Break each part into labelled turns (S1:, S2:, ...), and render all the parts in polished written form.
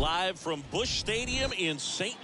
S1: Live from Busch Stadium in St.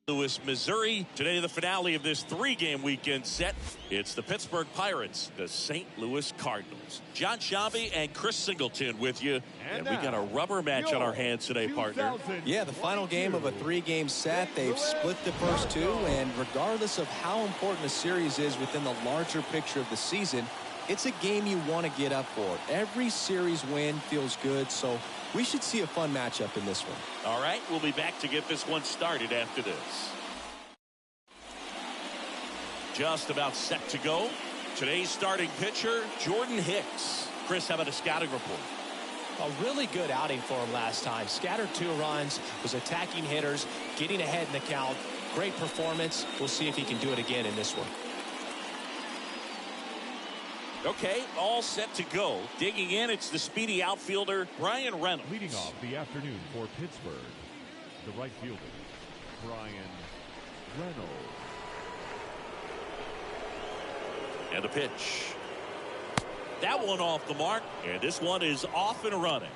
S1: Louis, Missouri. Today, the finale of this three-game weekend set. It's the Pittsburgh Pirates, the St. Louis Cardinals. John Shabby and Chris Singleton with you. And we got a rubber match on our hands today, partner.
S2: Yeah, the final game of a three-game set. They've split the first two, and regardless of how important a series is within the larger picture of the season, it's a game you want to get up for. Every series win feels good, so we should see a fun matchup in this one.
S1: All right, we'll be back to get this one started after this. Just about set to go. Today's starting pitcher, Jordan Hicks. Chris, how about a scouting report?
S3: A really good outing for him last time. Scattered 2 runs, was attacking hitters, getting ahead in the count. Great performance. We'll see if he can do it again in this one.
S1: Okay, all set to go. Digging in, it's the speedy outfielder, Brian Reynolds.
S4: Leading off the afternoon for Pittsburgh, the right fielder, Brian Reynolds.
S1: And a pitch. That one off the mark, and this one is off and running.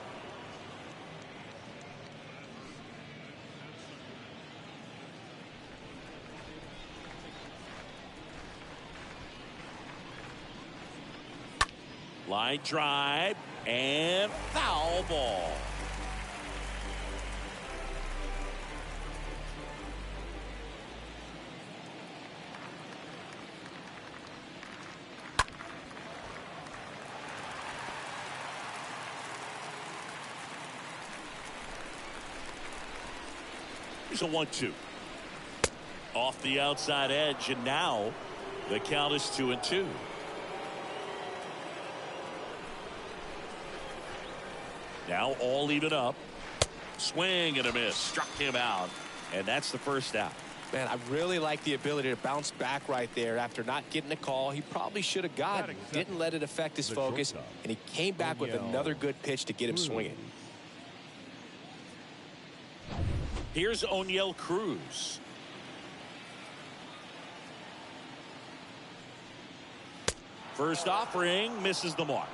S1: Line drive and foul ball. Here's a 1-2. Off the outside edge, and now the count is 2-2. Now all even up. Swing and a miss. Struck him out. And that's the first out.
S3: Man, I really like the ability to bounce back right there after not getting a call. He probably should have gotten. Didn't let it affect his focus. And he came back with another good pitch to get him swinging.
S1: Here's O'Neill Cruz. First offering misses the mark.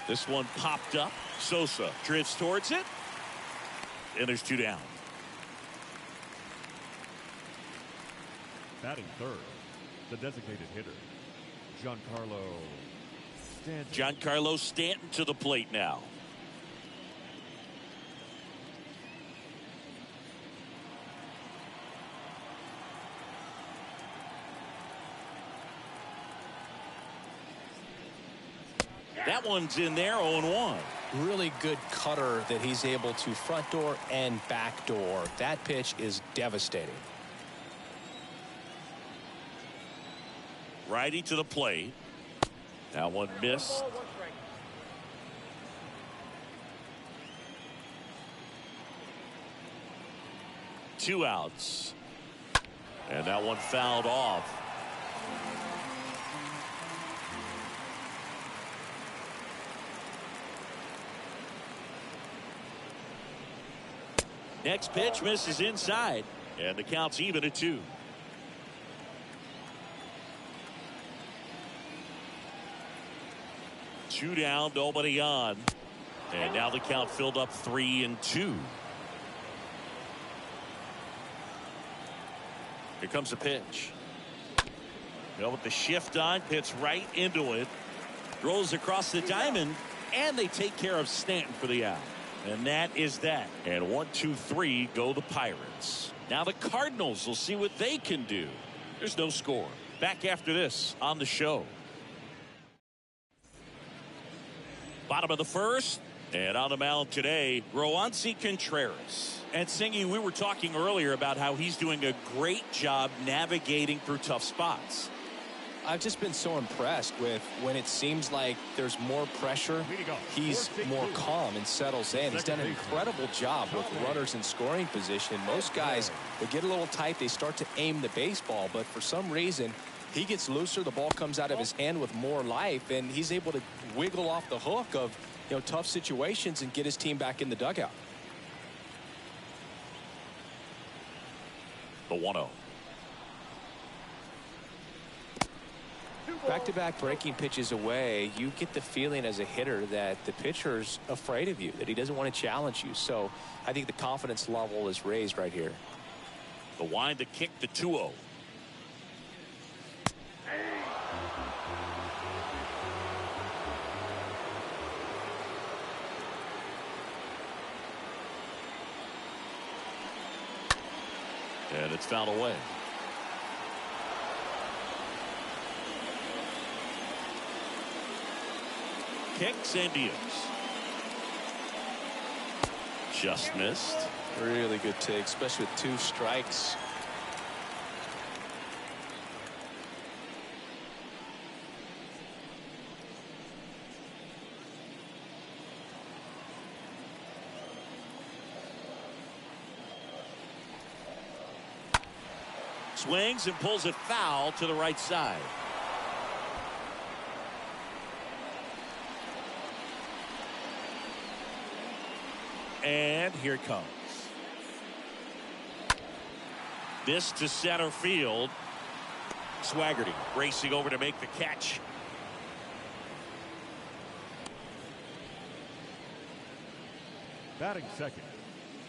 S1: This one popped up. Sosa drifts towards it. And there's 2 down.
S4: Batting third, the designated hitter, Giancarlo Stanton.
S1: Giancarlo Stanton to the plate now. That one's in there, 0-1.
S3: Really good cutter that he's able to front door and back door. That pitch is devastating.
S1: Righty to the plate. That one missed. Two outs. And that one fouled off. Next pitch misses inside, and the count's even at 2. Two down, nobody on, and now the count filled up 3-2. Here comes a pitch. With the shift on, hits right into it, rolls across the diamond, and they take care of Stanton for the out. And that is that. And 1-2-3 go the Pirates. Now the Cardinals will see what they can do. There's no score. Back after this on the show. Bottom of the first. And on the mound today, Roansy Contreras. And Singy, we were talking earlier about how he's doing a great job navigating through tough spots.
S3: I've just been so impressed with when it seems like there's more pressure, he's more calm and settles in. He's done an incredible job with runners in scoring position. Most guys, they get a little tight, they start to aim the baseball, but for some reason, he gets looser, the ball comes out of his hand with more life, and he's able to wiggle off the hook of tough situations and get his team back in the dugout.
S1: The 1-0.
S3: Back-to-back breaking pitches away, you get the feeling as a hitter that the pitcher's afraid of you, that he doesn't want to challenge you. So I think the confidence level is raised right here.
S1: The wind to kick, the 2-0. And it's fouled away. Kicks and deals. Just missed.
S3: Really good take, especially with 2 strikes.
S1: Swings and pulls it foul to the right side. And here it comes. This to center field. Swaggerty racing over to make the catch.
S4: Batting second,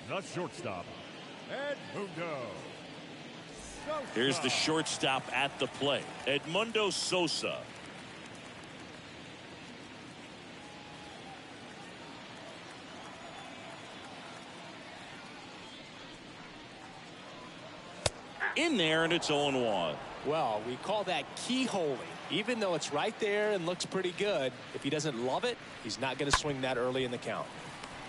S4: the shortstop, Edmundo Sosa.
S1: Here's the shortstop at the plate, Edmundo Sosa. In there, and it's 0-1.
S3: Well, we call that keyholing. Even though it's right there and looks pretty good, if he doesn't love it, he's not going to swing that early in the count.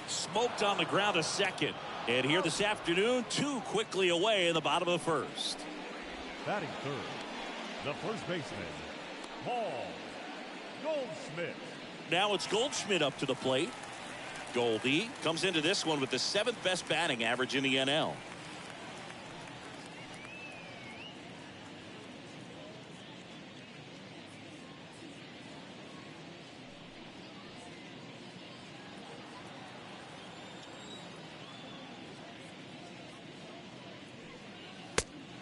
S1: Smoked on the ground a second. And here this afternoon, 2 quickly away in the bottom of the first.
S4: Batting third, the first baseman, Paul Goldschmidt.
S1: Now it's Goldschmidt up to the plate. Goldie comes into this one with the 7th best batting average in the NL.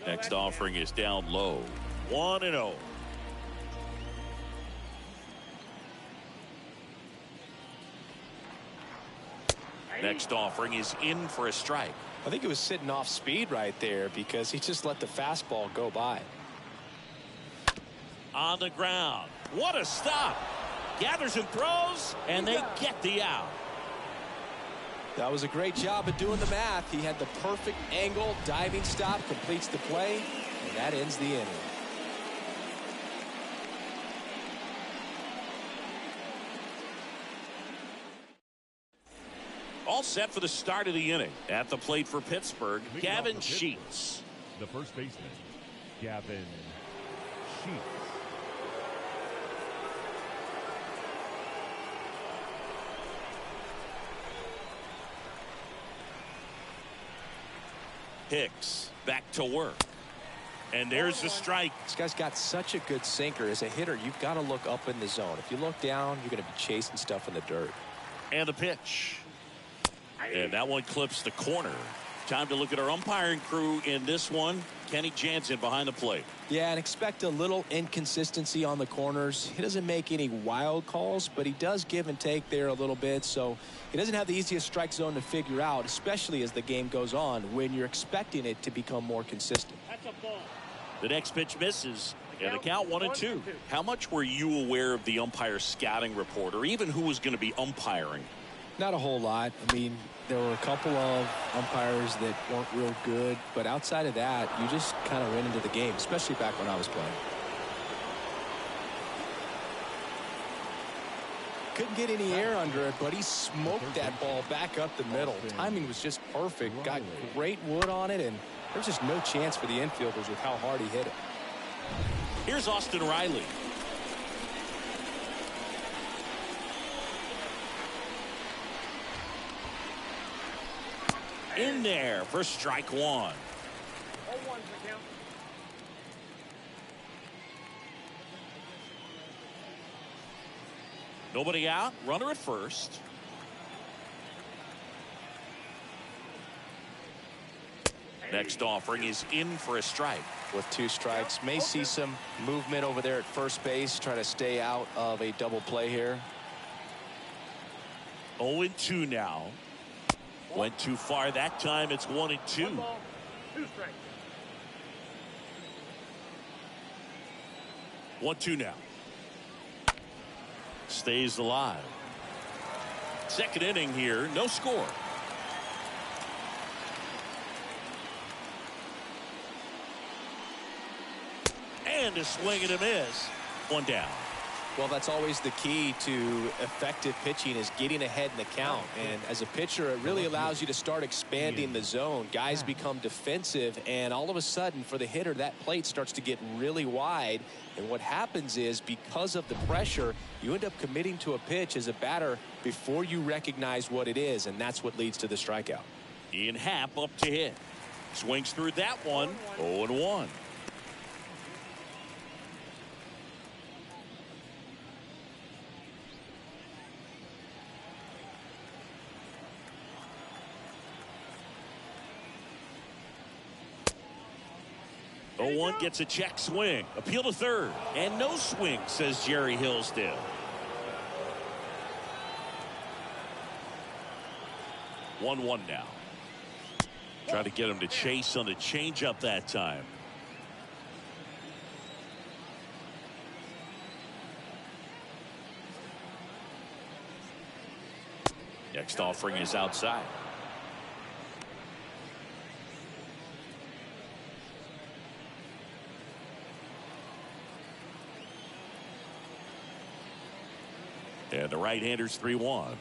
S1: Next offering is down low. 1-0. Next offering is in for a strike.
S3: I think it was sitting off speed right there because he just let the fastball go by.
S1: On the ground. What a stop. Gathers and throws, and they get the out.
S3: That was a great job of doing the math. He had the perfect angle, diving stop, completes the play, and that ends the inning.
S1: All set for the start of the inning. At the plate for Pittsburgh, Gavin Sheets.
S4: The first baseman, Gavin Sheets.
S1: Hicks back to work. And there's the strike.
S3: This guy's got such a good sinker. As a hitter, you've got to look up in the zone. If you look down, you're going to be chasing stuff in the dirt.
S1: And the pitch. And that one clips the corner. Time to look at our umpiring crew in this one. Kenny Jansen behind the plate.
S3: Yeah, and expect a little inconsistency on the corners. He doesn't make any wild calls, but he does give and take there a little bit. So he doesn't have the easiest strike zone to figure out, especially as the game goes on when you're expecting it to become more consistent.
S5: That's a ball.
S1: The next pitch misses. And the count 1-2. How much were you aware of the umpire scouting report, or even who was going to be umpiring?
S3: Not a whole lot. I mean, there were a couple of umpires that weren't real good, but outside of that, you just kind of went into the game, especially back when I was playing. Couldn't get any air under it, but he smoked that ball back up the middle. Timing was just perfect. Got great wood on it, and there's just no chance for the infielders with how hard he hit it.
S1: Here's Austin Riley. In there for strike 1.
S5: 0-1's the count.
S1: Nobody out. Runner at first. Next offering is in for a strike.
S3: With 2 strikes, may see some movement over there at first base. Try to stay out of a double play here.
S1: 0-2 now. Went too far that time. It's 1-2.
S5: 1 ball, 2 strikes.
S1: 1-2 now. Stays alive. Second inning here. No score. And a swing and a miss. 1 down.
S3: Well, that's always the key to effective pitching, is getting ahead in the count. And as a pitcher, it really allows you to start expanding the zone. Guys become defensive, and all of a sudden, for the hitter, that plate starts to get really wide. And what happens is, because of the pressure, you end up committing to a pitch as a batter before you recognize what it is, and that's what leads to the strikeout.
S1: Ian Happ up to hit. Swings through that one. 0-1. One gets a check swing. Appeal to third. And no swing, says Jerry Hillsdale. One now. Try to get him to chase on the changeup that time. Next offering is outside. And the right-hander's 3-1.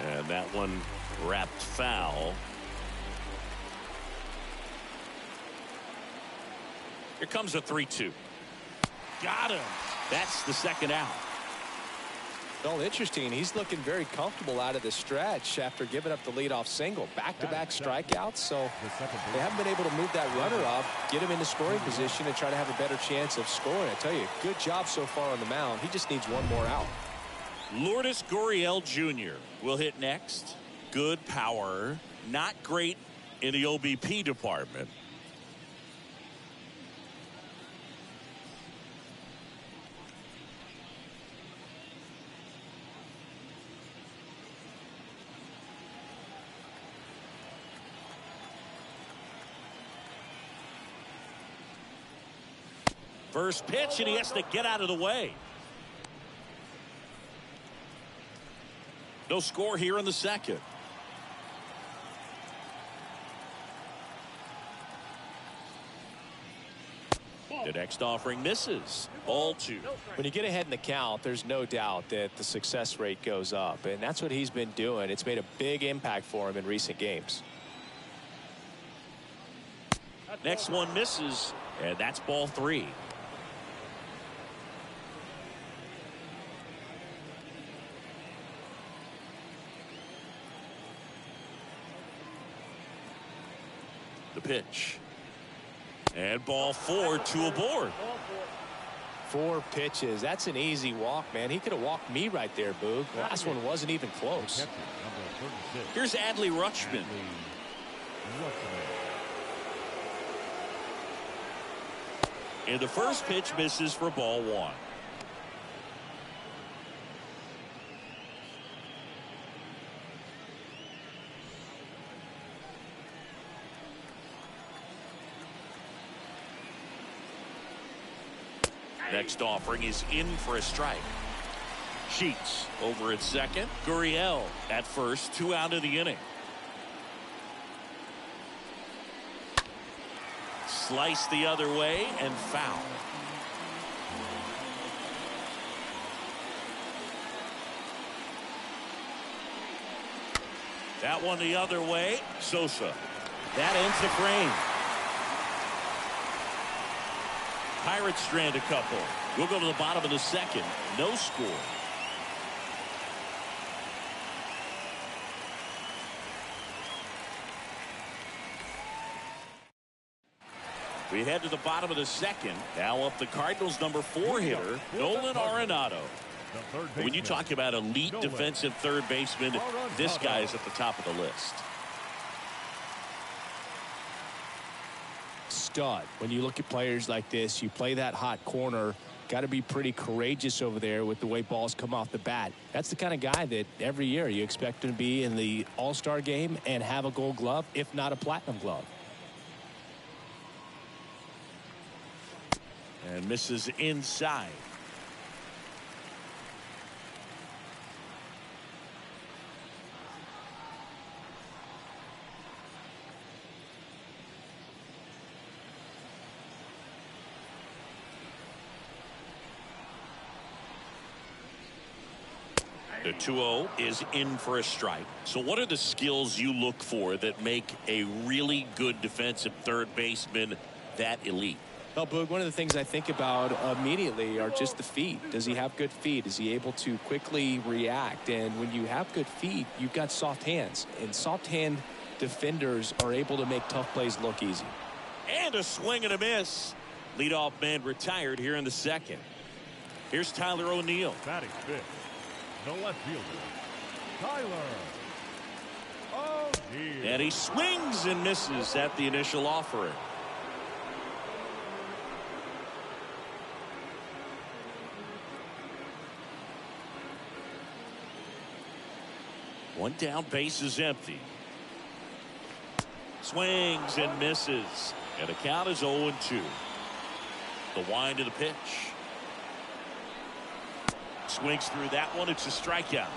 S1: And that one wrapped foul. Here comes a 3-2. Got him. That's the second out.
S3: Well, interesting. He's looking very comfortable out of the stretch after giving up the leadoff single. Back-to-back strikeouts, so they haven't been able to move that runner up, get him into scoring position, and try to have a better chance of scoring. I tell you, good job so far on the mound. He just needs one more out.
S1: Lourdes Gurriel Jr. will hit next. Good power. Not great in the OBP department. First pitch, and he has to get out of the way. No score here in the second. The next offering misses. Ball 2.
S3: When you get ahead in the count, there's no doubt that the success rate goes up, and that's what he's been doing. It's made a big impact for him in recent games.
S1: Next one misses, and that's ball 3. The pitch. And ball 4, 2 aboard.
S3: 4 pitches. That's an easy walk, man. He could have walked me right there, Boog. The last one wasn't even close.
S1: Here's Adley Rutschman. And the first pitch misses for ball 1. Next offering is in for a strike. Sheets over at second. Gurriel at first. 2 out of the inning. Slice the other way and foul. That one the other way. Sosa. That ends the frame. Pirates strand a couple. We'll go to the bottom of the second. No score. We head to the bottom of the second. Now up the Cardinals' number 4 hitter, Nolan Arenado. When you talk about elite defensive third baseman, this guy is at the top of the list.
S3: Stud. When you look at players like this, you play that hot corner, got to be pretty courageous over there with the way balls come off the bat. That's the kind of guy that every year you expect him to be in the All-Star game and have a Gold Glove, if not a Platinum Glove.
S1: And misses inside. The 2-0 is in for a strike. So what are the skills you look for that make a really good defensive third baseman that elite?
S3: Well, Boog, one of the things I think about immediately are just the feet. Does he have good feet? Is he able to quickly react? And when you have good feet, you've got soft hands. And soft hand defenders are able to make tough plays look easy.
S1: And a swing and a miss. Leadoff man retired here in the second. Here's Tyler O'Neill.
S4: Batting fifth, the left fielder, Tyler O'Neill.
S1: And he swings and misses at the initial offering. One down, base is empty. Swings and misses. And the count is 0-2. The wind of the pitch. Swings through that one. It's a strikeout.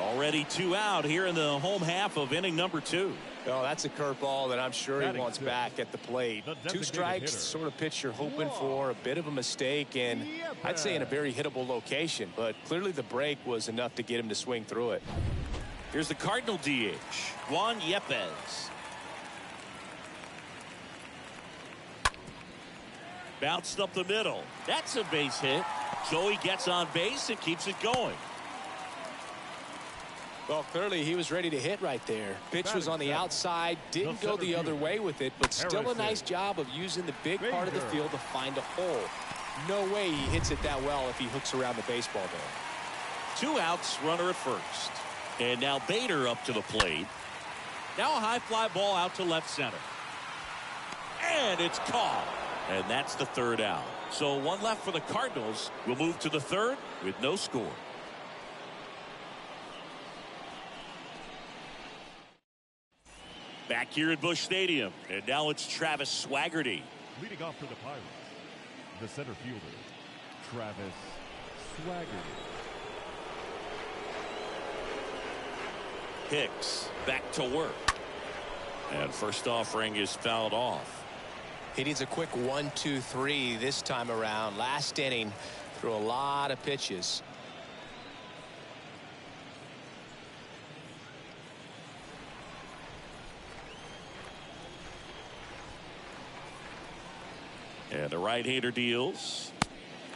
S1: Already 2 out here in the home half of inning number 2.
S3: Oh, that's a curveball that I'm sure he wants back at the plate. 2 strikes,
S4: hitter.
S3: sort of pitch you're hoping for, a bit of a mistake, and I'd say in a very hittable location. But clearly the break was enough to get him to swing through it.
S1: Here's the Cardinal DH, Juan Yepez. Bounced up the middle. That's a base hit. So he gets on base and keeps it going.
S3: Well, clearly he was ready to hit right there. Pitch was on the outside, didn't go the other way with it, but still a nice job of using the big part of the field to find a hole. No way he hits it that well if he hooks around the baseball there.
S1: 2 outs, runner at first. And now Bader up to the plate. Now a high fly ball out to left center. And it's caught. And that's the 3rd out. So 1 left for the Cardinals. We'll move to the 3rd with no score. Back here at Busch Stadium. And now it's Travis Swaggerty.
S4: Leading off for the Pirates, the center fielder, Travis Swaggerty.
S1: Hicks back to work. And first offering is fouled off.
S3: He needs a quick 1-2-3 this time around. Last inning, threw a lot of pitches.
S1: And the right-hander deals.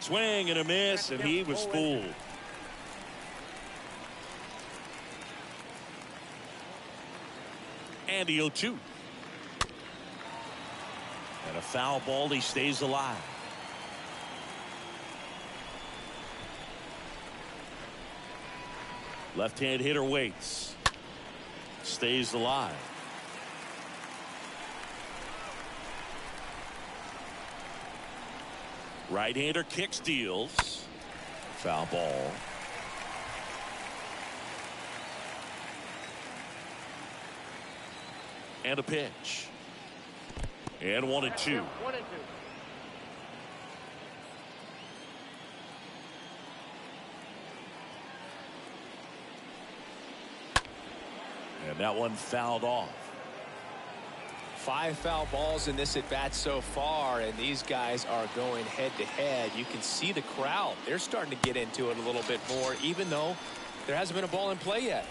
S1: Swing and a miss, and he was fooled. And the 0-2. And a foul ball, he stays alive. Left-hand hitter waits. Stays alive. Right-hander kicks, deals. Foul ball. And a pitch. And 1-2.
S5: 1-2.
S1: And that one fouled off.
S3: 5 foul balls in this at bat so far, and these guys are going head to head. You can see the crowd. They're starting to get into it a little bit more, even though there hasn't been a ball in play yet.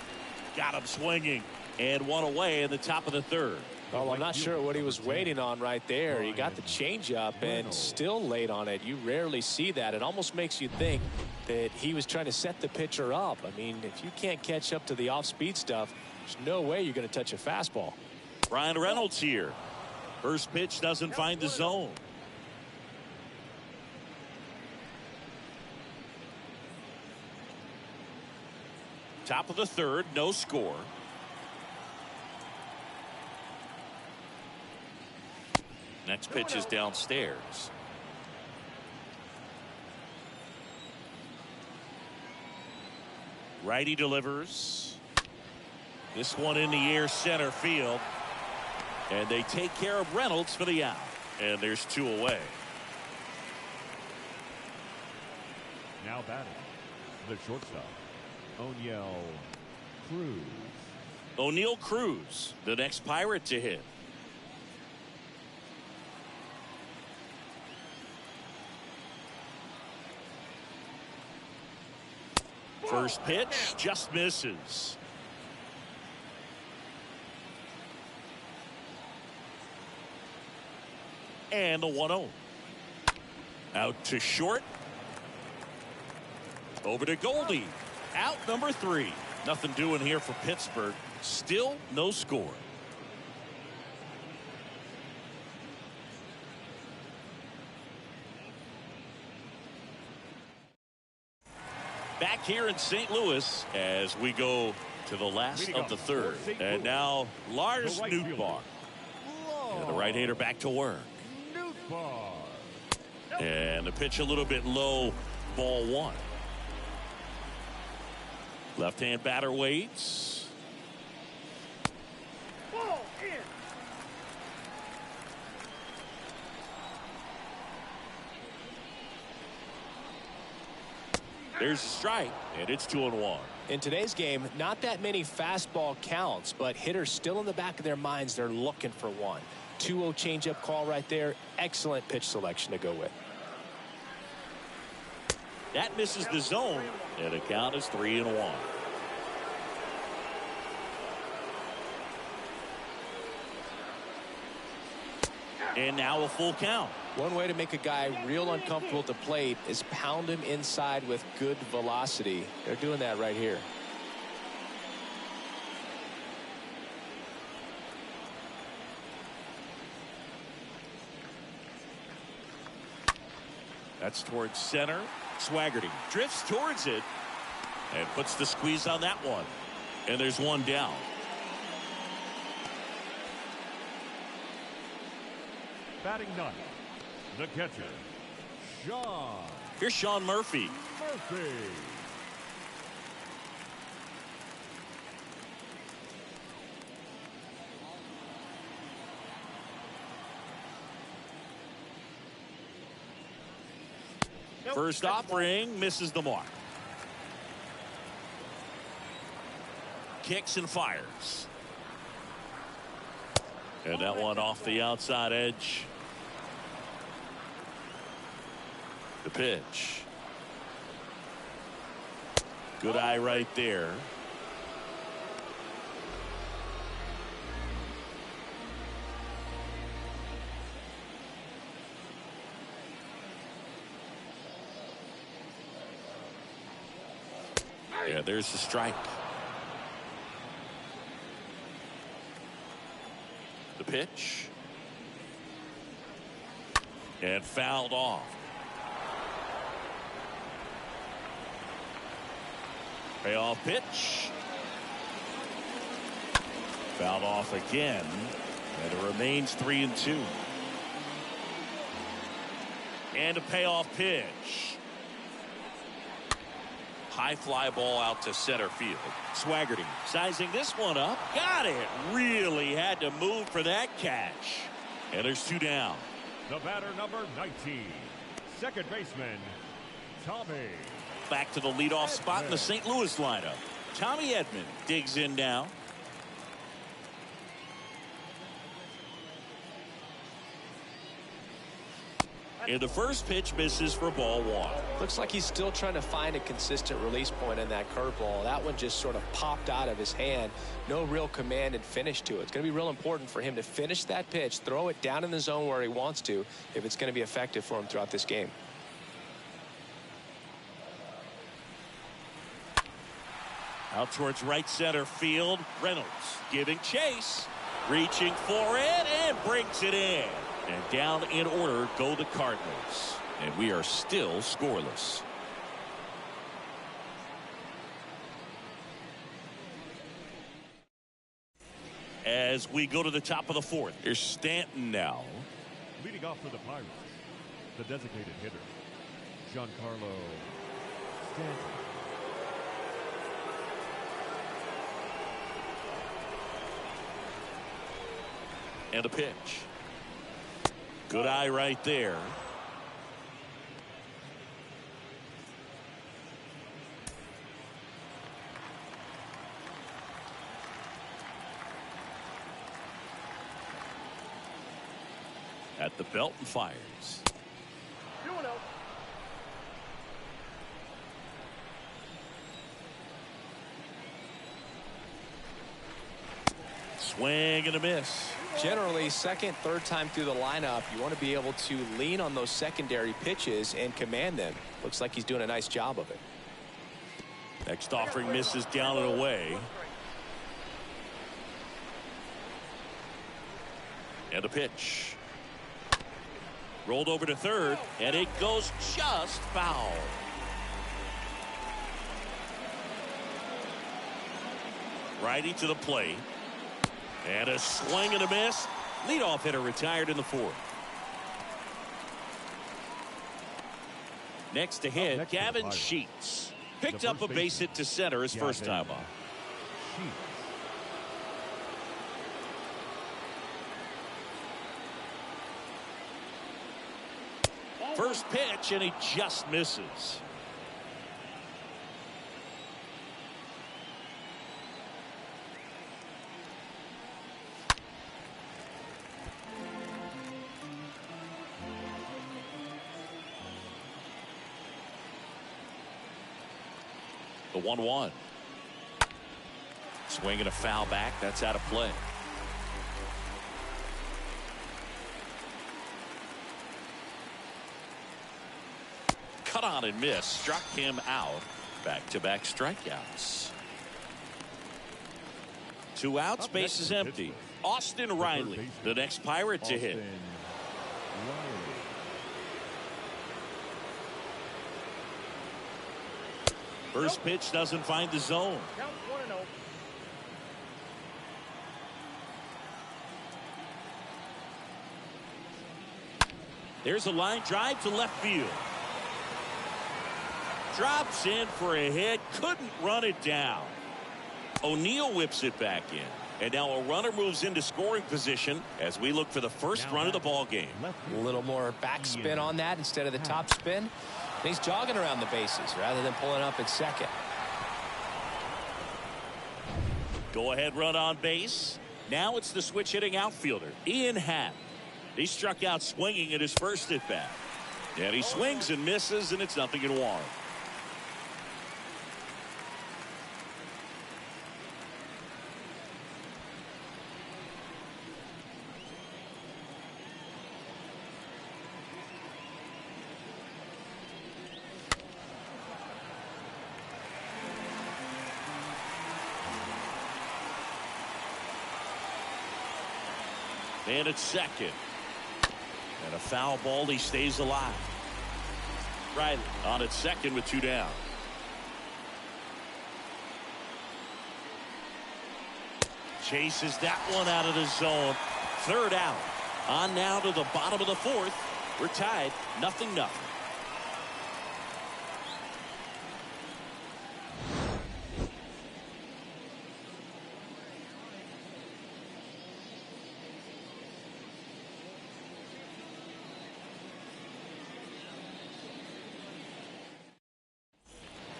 S1: Got him swinging. And 1 away in the top of the 3rd.
S3: Well, I'm not sure what he was waiting on right there. He got the changeup and still late on it. You rarely see that. It almost makes you think that he was trying to set the pitcher up. I mean, if you can't catch up to the off-speed stuff, there's no way you're going to touch a fastball.
S1: Brian Reynolds here. First pitch doesn't find the zone. Top of the third, no score. Next pitch is downstairs. Righty delivers. This one in the air, center field. And they take care of Reynolds for the out. And there's 2 away.
S4: Now batting, the shortstop, O'Neill Cruz.
S1: O'Neill Cruz, the next Pirate to hit. First pitch just misses. And the 1-0. Out to short. Over to Goldie. Out number 3. Nothing doing here for Pittsburgh. Still no score. Back here in St. Louis as we go to the last of the third. And now Lars Nootbaar. And the right-hander back to work. And the pitch a little bit low, ball 1. Left-hand batter waits.
S5: Ball in.
S1: There's a strike, and it's 2-1.
S3: In today's game, not that many fastball counts, but hitters still in the back of their minds, they're looking for one. 2-0 changeup call right there. Excellent pitch selection to go with.
S1: That misses the zone, and the count is 3-1. And now a full count.
S3: One way to make a guy real uncomfortable at the plate is pound him inside with good velocity. They're doing that right here.
S1: That's towards center. Swaggerty drifts towards it and puts the squeeze on that one. And there's one down.
S4: Batting ninth, the catcher, Sean.
S1: Here's Sean Murphy.
S4: Murphy.
S1: First offering misses the mark. Kicks and fires. And that one off the outside edge. The pitch. Good eye right there. Yeah, there's the strike. The pitch. And fouled off. Payoff pitch. Fouled off again. And it remains 3-2. And a payoff pitch. High fly ball out to center field. Swaggerty sizing this one up. Got it. Really had to move for that catch. And there's 2 down.
S4: The batter number 19, second baseman, Tommy.
S1: Back to the leadoff spot in the St. Louis lineup. Tommy Edman digs in now. And the first pitch misses for ball 1.
S3: Looks like he's still trying to find a consistent release point in that curveball. That one just sort of popped out of his hand. No real command and finish to it. It's going to be real important for him to finish that pitch, throw it down in the zone where he wants to, if it's going to be effective for him throughout this game.
S1: Out towards right center field. Reynolds giving chase. Reaching for it and brings it in. And down in order go the Cardinals. And we are still scoreless. as we go to the top of the fourth. Here's Stanton now.
S4: Leading off for the Pirates, the designated hitter, Giancarlo Stanton.
S1: And a pitch. Good eye right there. At the belt and fires. Swing and a miss.
S3: Generally, second, third time through the lineup, you want to be able to lean on those secondary pitches and command them. Looks like he's doing a nice job of it.
S1: Next offering misses down and away. And a pitch. Rolled over to third, and it goes just foul. Righty to the plate. And a swing and a miss. Leadoff hitter retired in the fourth. Next to hit, Gavin Sheets. Picked up a base hit to center his first time off. First pitch, and he just misses. The 1-1. Swinging a foul back. That's out of play. Cut on and miss. Struck him out. Back-to-back strikeouts. 2 outs. Base is empty. Austin Riley, the next Pirate to hit. First pitch doesn't find the zone.
S5: Count 1-0.
S1: There's a line drive to left field. Drops in for a hit. Couldn't run it down. O'Neill whips it back in. And now a runner moves into scoring position as we look for the first run of the ball game.
S3: A little more backspin on that instead of the top spin. And he's jogging around the bases rather than pulling up at second.
S1: Go ahead run on base. Now it's the switch hitting outfielder, Ian Happ. He struck out swinging at his first at bat. And he swings and misses, and it's 0-1. And it's second. And a foul ball. He stays alive. Riley on at second with 2 down. Chases that one out of the zone. Third out. On now to the bottom of the fourth. We're tied 0-0.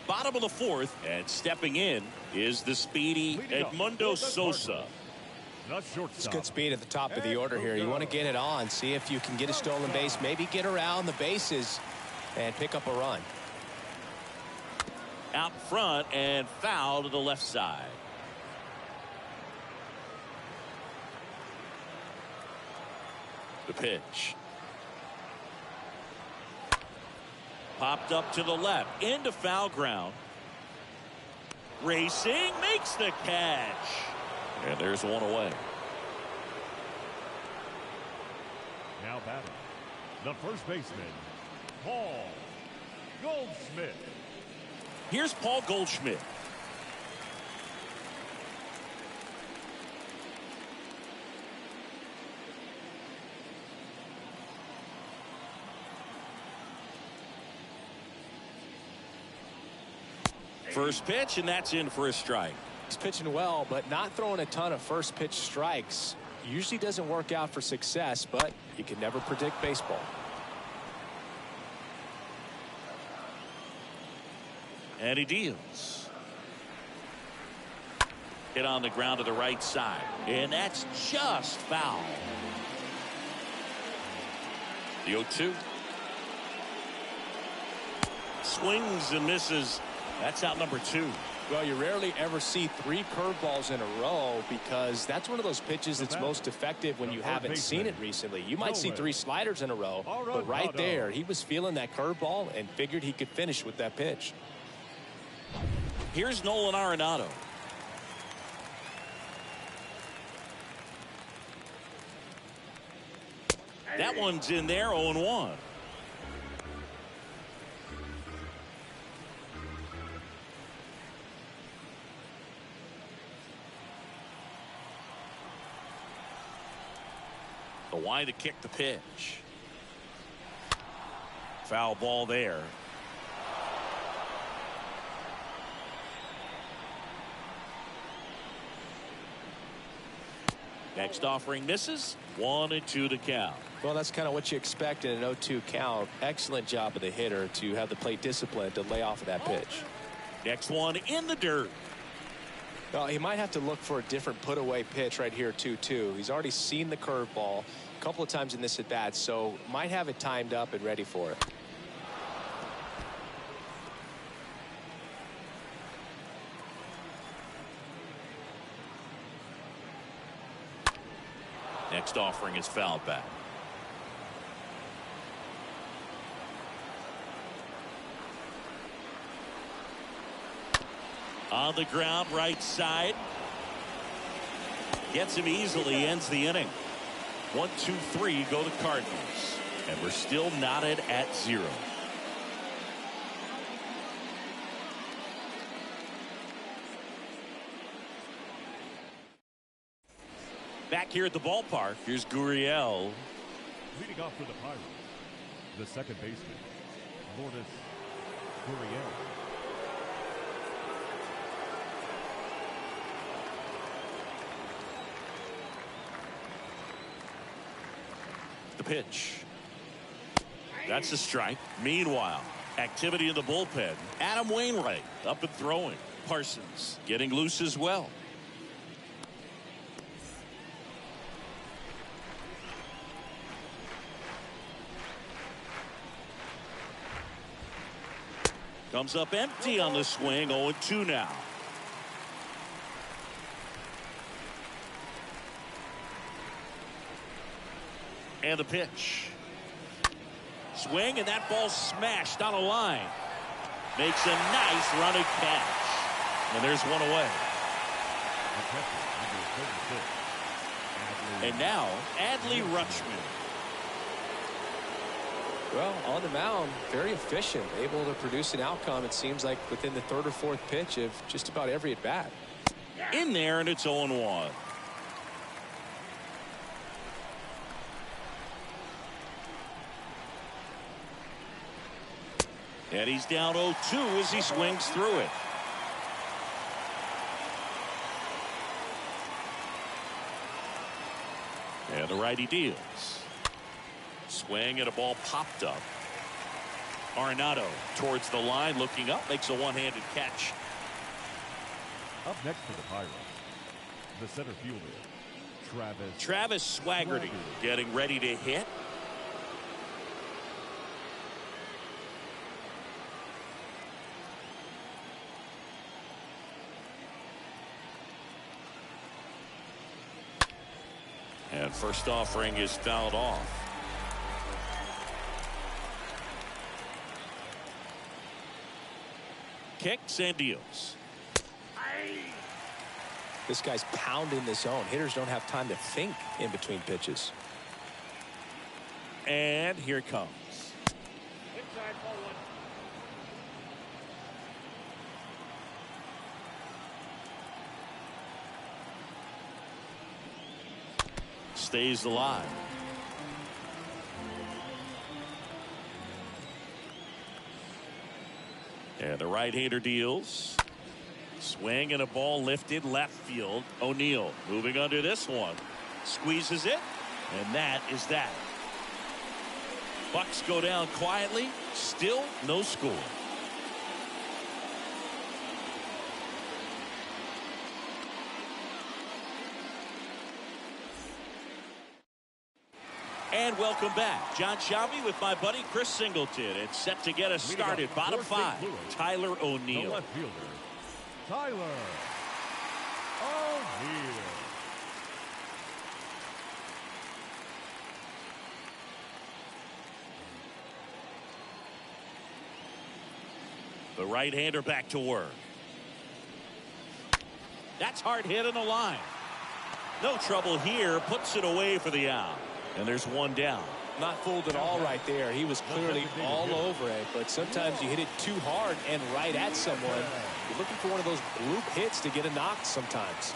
S1: Bottom of the fourth, and stepping in is the speedy Edmundo Sosa.
S3: It's good speed at the top of the order here. You want to get it on, see if you can get a stolen base, maybe get around the bases and pick up a run.
S1: Out front and foul to the left side. The pitch. Popped up to the left into foul ground. Racing makes the catch. And there's one away.
S4: Now batting, the first baseman, Paul Goldschmidt.
S1: Here's Paul Goldschmidt. First pitch, and that's in for a strike.
S3: He's pitching well, but not throwing a ton of first pitch strikes. Usually doesn't work out for success, but you can never predict baseball.
S1: And he deals. Hit on the ground to the right side, and that's just foul. The 0-2. Swings and misses. That's out number 2.
S3: Well, you rarely ever see 3 curveballs in a row because that's one of those pitches that's most effective when you haven't seen it recently. You might see 3 sliders in a row, but right there, he was feeling that curveball and figured he could finish with that pitch.
S1: Here's Nolan Arenado. That one's in there, 0-1. The wide to kick the pitch. Foul ball there. Next offering misses. 1-2 to count.
S3: Well, that's kind of what you expect in an 0-2 count. Excellent job of the hitter to have the plate discipline to lay off of that pitch.
S1: Next one in the dirt.
S3: Well, he might have to look for a different put away pitch right here, 2-2. He's already seen the curveball a couple of times in this at bat, so might have it timed up and ready for it.
S1: Next offering is fouled back. On the ground, right side. Gets him easily, ends the inning. 1, 2, 3 go to Cardinals. And we're still knotted at 0. Back here at the ballpark, here's Gurriel.
S4: Leading off for the Pirates, the second baseman, Lourdes Gurriel.
S1: The pitch. That's a strike. Meanwhile, activity in the bullpen. Adam Wainwright up and throwing. Parsons getting loose as well. Comes up empty on the swing. 0-2 now. And the pitch. Swing, and that ball smashed on a line. Makes a nice running catch. And there's one away. And now, Adley Rutschman.
S3: Well, on the mound, very efficient, able to produce an outcome, it seems like, within the 3rd or 4th pitch of just about every at bat.
S1: In there, and it's 0-1. And he's down 0-2 as he swings through it. And the righty deals. Swing, and a ball popped up. Arenado towards the line, looking up, makes a one-handed catch.
S4: Up next for the Pirates, the center fielder,
S1: Travis Swaggerty getting ready to hit. And first offering is fouled off. Kicks and deals.
S3: This guy's pounding the zone. Hitters don't have time to think in between pitches.
S1: And here it comes.
S5: Inside ball 1.
S1: Stays alive. And the right-hander deals. Swing and a ball lifted left field. O'Neill moving under this one. Squeezes it. And that is that. Bucks go down quietly. Still no score. And welcome back. John Shelby with my buddy Chris Singleton. It's set to get us started. Bottom five. Tyler O'Neill.
S4: The left fielder, Tyler O'Neill.
S1: The right-hander back to work. That's hard hit in the line. No trouble here. Puts it away for the out. And there's one down.
S3: Not fooled at all right there. He was clearly all over it. But sometimes you hit it too hard and right at someone. You're looking for one of those bloop hits to get a knock sometimes.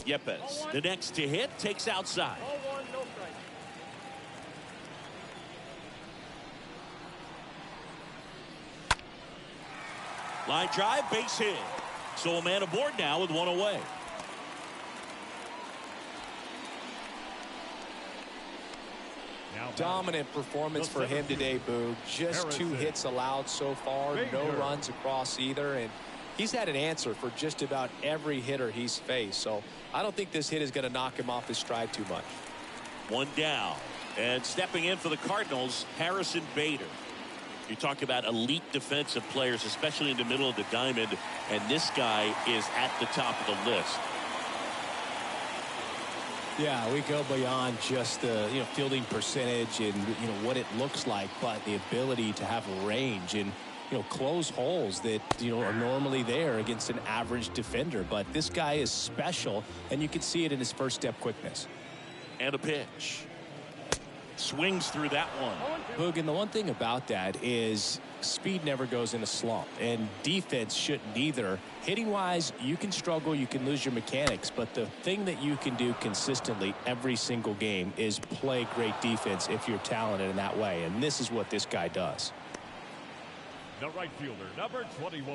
S1: Yepes, the next to hit, takes outside.
S5: Ball one, no strike.
S1: Line drive, base hit. So a man aboard now with one away.
S3: Dominant performance for him today, Boog. Just 2 hits allowed so far. No runs across either. And he's had an answer for just about every hitter he's faced. So I don't think this hit is going to knock him off his stride too much.
S1: One down. And stepping in for the Cardinals, Harrison Bader. You talk about elite defensive players, especially in the middle of the diamond, and this guy is at the top of the list.
S3: Yeah, we go beyond just the fielding percentage and what it looks like, but the ability to have range and close holes that are normally there against an average defender. But this guy is special, and you can see it in his first step quickness.
S1: And a pitch. Swings through that one.
S3: Boog, and the one thing about that is speed never goes in a slump, and defense shouldn't either. Hitting wise, you can struggle, you can lose your mechanics, but the thing that you can do consistently every single game is play great defense if you're talented in that way, and this is what this guy does.
S4: The right fielder, number 21,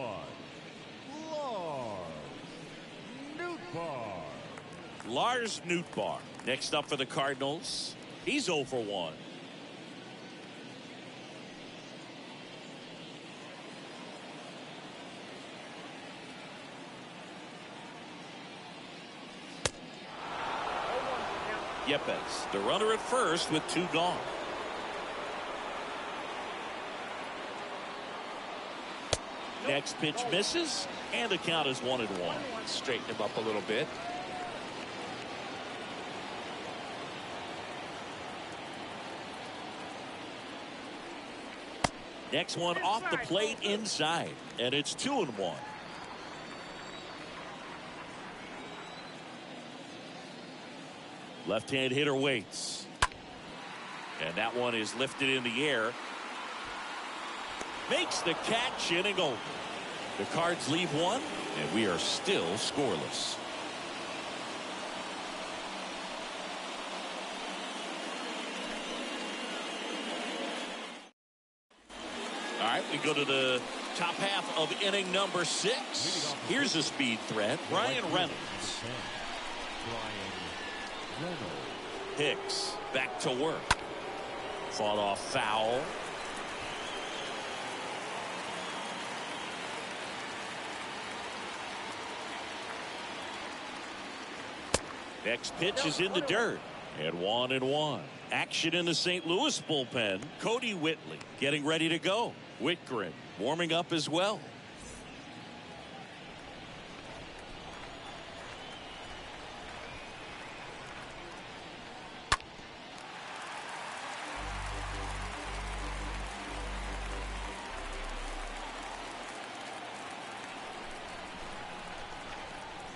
S1: Lars Nootbaar. Next up for the Cardinals. He's 0 for 1. Yepes, the runner at first with 2 gone. Next pitch misses, and the count is 1-1.
S3: Straighten him up a little bit.
S1: Next one off the plate inside, and it's 2-1. Left-hand hitter waits. And that one is lifted in the air. Makes the catch, inning over. The Cards leave one, and we are still scoreless. All right, we go to the top half of inning number 6. Here's a speed threat. Brian Reynolds. Hicks back to work. Fought off foul. Next pitch is in the dirt. And 1-1. Action in the St. Louis bullpen. Cody Whitley getting ready to go. Whitgren warming up as well.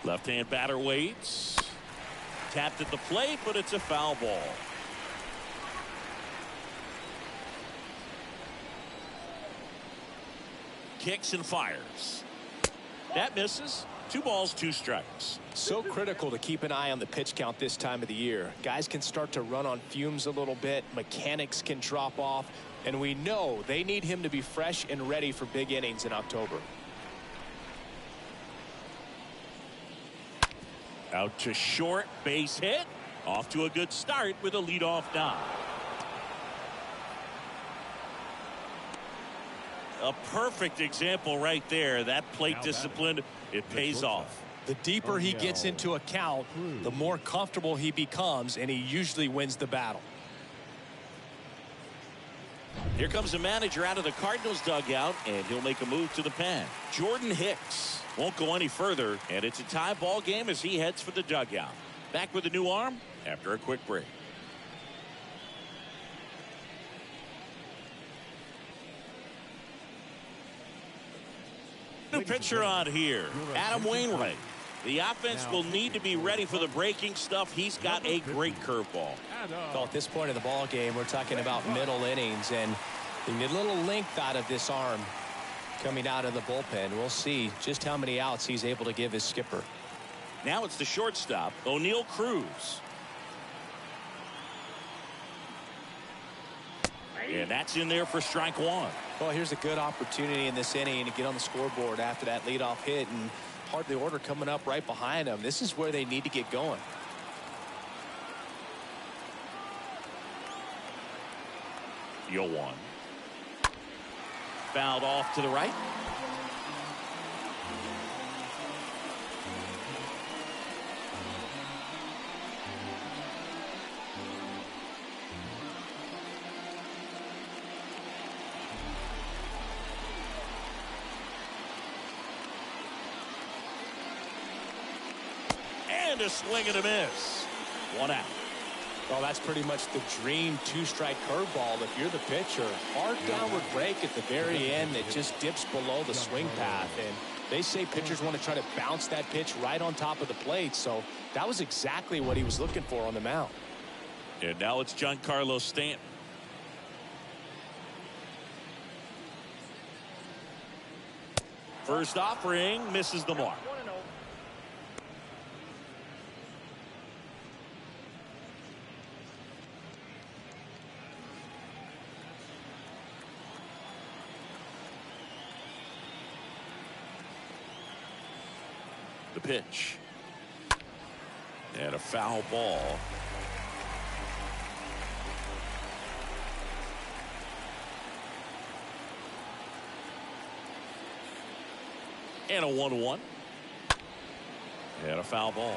S1: Left-hand batter waits. Tapped at the plate, but it's a foul ball. Kicks and fires. That misses. 2 balls, 2 strikes.
S3: So critical to keep an eye on the pitch count this time of the year. Guys can start to run on fumes a little bit. Mechanics can drop off. And we know they need him to be fresh and ready for big innings in October.
S1: Out to short, base hit. Off to a good start with a leadoff dive. A perfect example right there. That plate discipline, it pays off.
S3: The deeper he gets into a count, the more comfortable he becomes, and he usually wins the battle.
S1: Here comes the manager out of the Cardinals dugout, and he'll make a move to the pen. Jordan Hicks won't go any further, and it's a tie ball game as he heads for the dugout. Back with a new arm after a quick break. New pitcher on here, Adam Wainwright. The offense will need to be ready for the breaking stuff. He's got a great curveball.
S3: Well, at this point in the ball game, we're talking about middle innings, and they need a little length out of this arm coming out of the bullpen. We'll see just how many outs he's able to give his skipper.
S1: Now it's the shortstop, O'Neal Cruz. And that's in there for strike 1.
S3: Well, here's a good opportunity in this inning to get on the scoreboard after that leadoff hit, and part of the order coming up right behind them. This is where they need to get going.
S1: The 0-1. Fouled off to the right. And a swing and a miss. 1 out.
S3: Well, that's pretty much the dream 2-strike curveball if you're the pitcher. Hard downward break at the very end that just dips below the swing path. And they say pitchers want to try to bounce that pitch right on top of the plate. So that was exactly what he was looking for on the mound.
S1: And now it's Giancarlo Stanton. First offering misses the mark. The pitch. And a foul ball. And a 1-1. And a foul ball.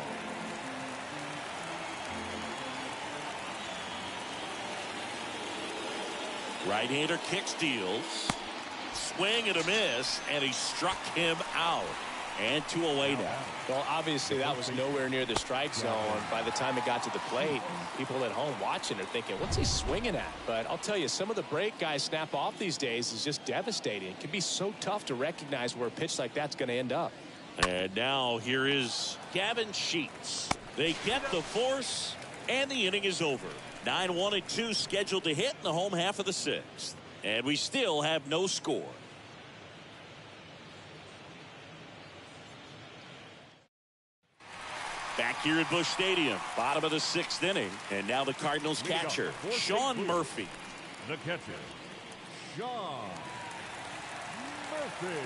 S1: Right-hander kick steals. Swing and a miss, and he struck him out. And 2 away now.
S3: Well, obviously that was nowhere near the strike zone by the time it got to the plate. People at home watching are thinking, what's he swinging at? But I'll tell you, some of the break guys snap off these days is just devastating. It can be so tough to recognize where a pitch like that's going to end up.
S1: And now here is Gavin Sheets. They get the force, and the inning is over. 9-1 and 2 scheduled to hit in the home half of the 6th. And we still have no score. Back here at Busch Stadium, bottom of the 6th inning, and now the Cardinals catcher, Sean Murphy.
S4: The catcher, Sean Murphy.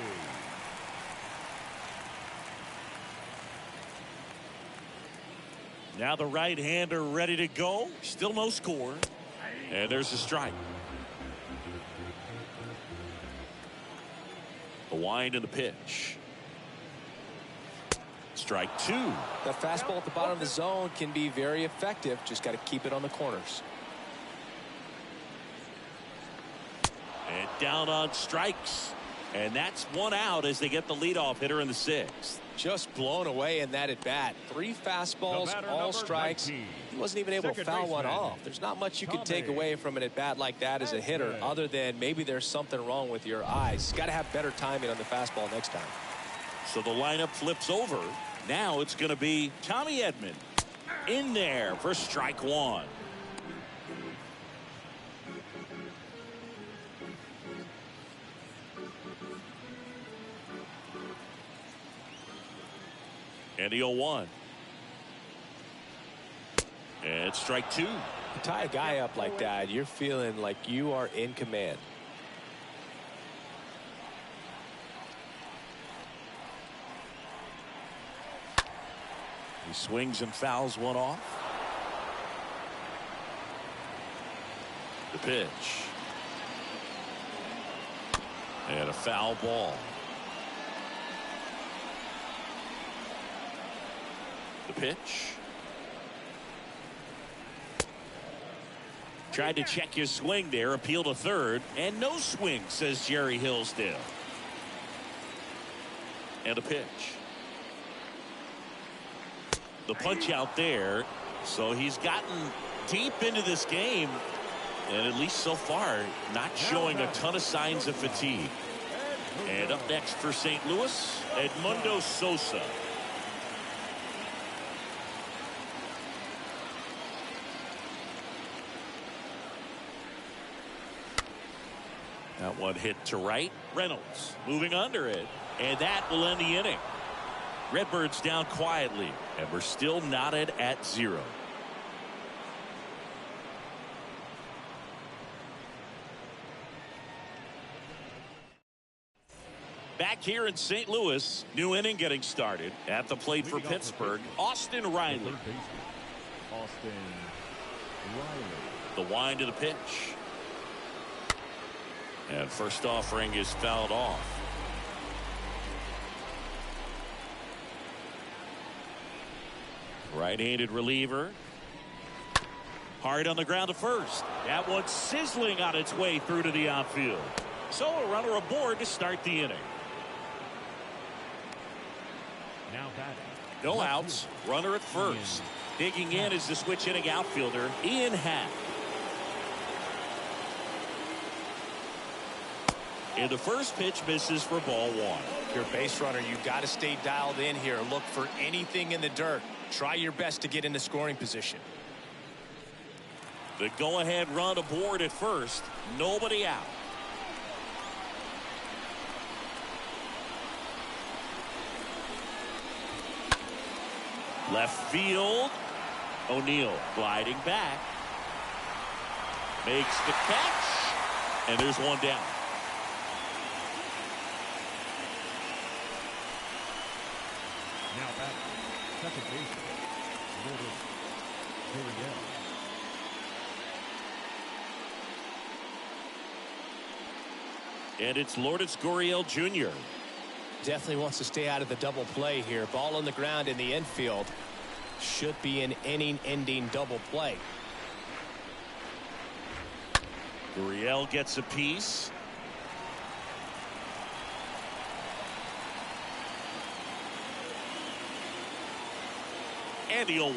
S1: Now the right-hander ready to go. Still no score. And there's a strike. The wind and the pitch. Strike 2.
S3: That fastball at the bottom of the zone can be very effective. Just got to keep it on the corners.
S1: And down on strikes. And that's 1 out as they get the leadoff hitter in the 6th.
S3: Just blown away in that at bat. 3 fastballs, all strikes.
S4: 19.
S3: He wasn't even able to foul one off. There's not much you can take away from an at bat like that as a hitter, other than maybe there's something wrong with your eyes. Got to have better timing on the fastball next time.
S1: So the lineup flips over. Now it's going to be Tommy Edman in there for strike 1. And the 0-1. And strike two.
S3: You tie a guy up like that, you're feeling like you are in command.
S1: He swings and fouls one off. The pitch. And a foul ball. The pitch. Tried to check his swing there, appeal to third, and no swing, says Jerry Hillsdale. And a pitch. The punch out there, so he's gotten deep into this game, and at least so far, not showing a ton of signs of fatigue. And up next for St. Louis, Edmundo Sosa. That one hit to right. Reynolds moving under it, and that will end the inning. Redbirds down quietly, and we're still knotted at 0. Back here in St. Louis, new inning getting started. At the plate for Pittsburgh, Austin Riley.
S4: Austin Riley.
S1: The wind to the pitch. And first offering is fouled off. Right-handed reliever. Hard on the ground to first. That one sizzling on its way through to the outfield. So a runner aboard to start the inning.
S4: Now batting.
S1: No outs. Runner at first. Digging in is the switch hitting outfielder, Ian Happ. And the first pitch misses for ball one.
S3: If you're a base runner, you've got to stay dialed in here. Look for anything in the dirt. Try your best to get into scoring position.
S1: The go-ahead run aboard at first. Nobody out. Left field. O'Neill gliding back. Makes the catch. And there's one down.
S4: Now batting. Second baseman. Lourdes Gurriel.
S1: And it's Lourdes Gurriel Jr.
S3: Definitely wants to stay out of the double play here. Ball on the ground in the infield. Should be an inning-ending double play.
S1: Gurriel gets a piece. And the 0-1.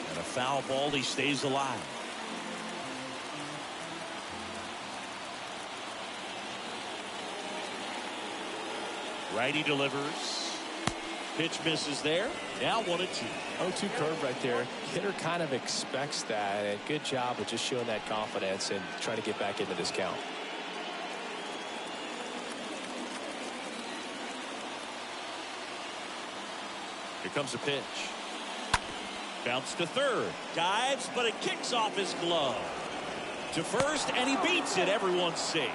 S1: And a foul ball. He stays alive. Righty delivers. Pitch misses there. Now 1-2.
S3: 0-2 curve right there. Hitter kind of expects that. And good job of just showing that confidence and trying to get back into this count.
S1: Here comes a pitch. Bounce to third. Dives, but it kicks off his glove. To first, and he beats it. Everyone's safe.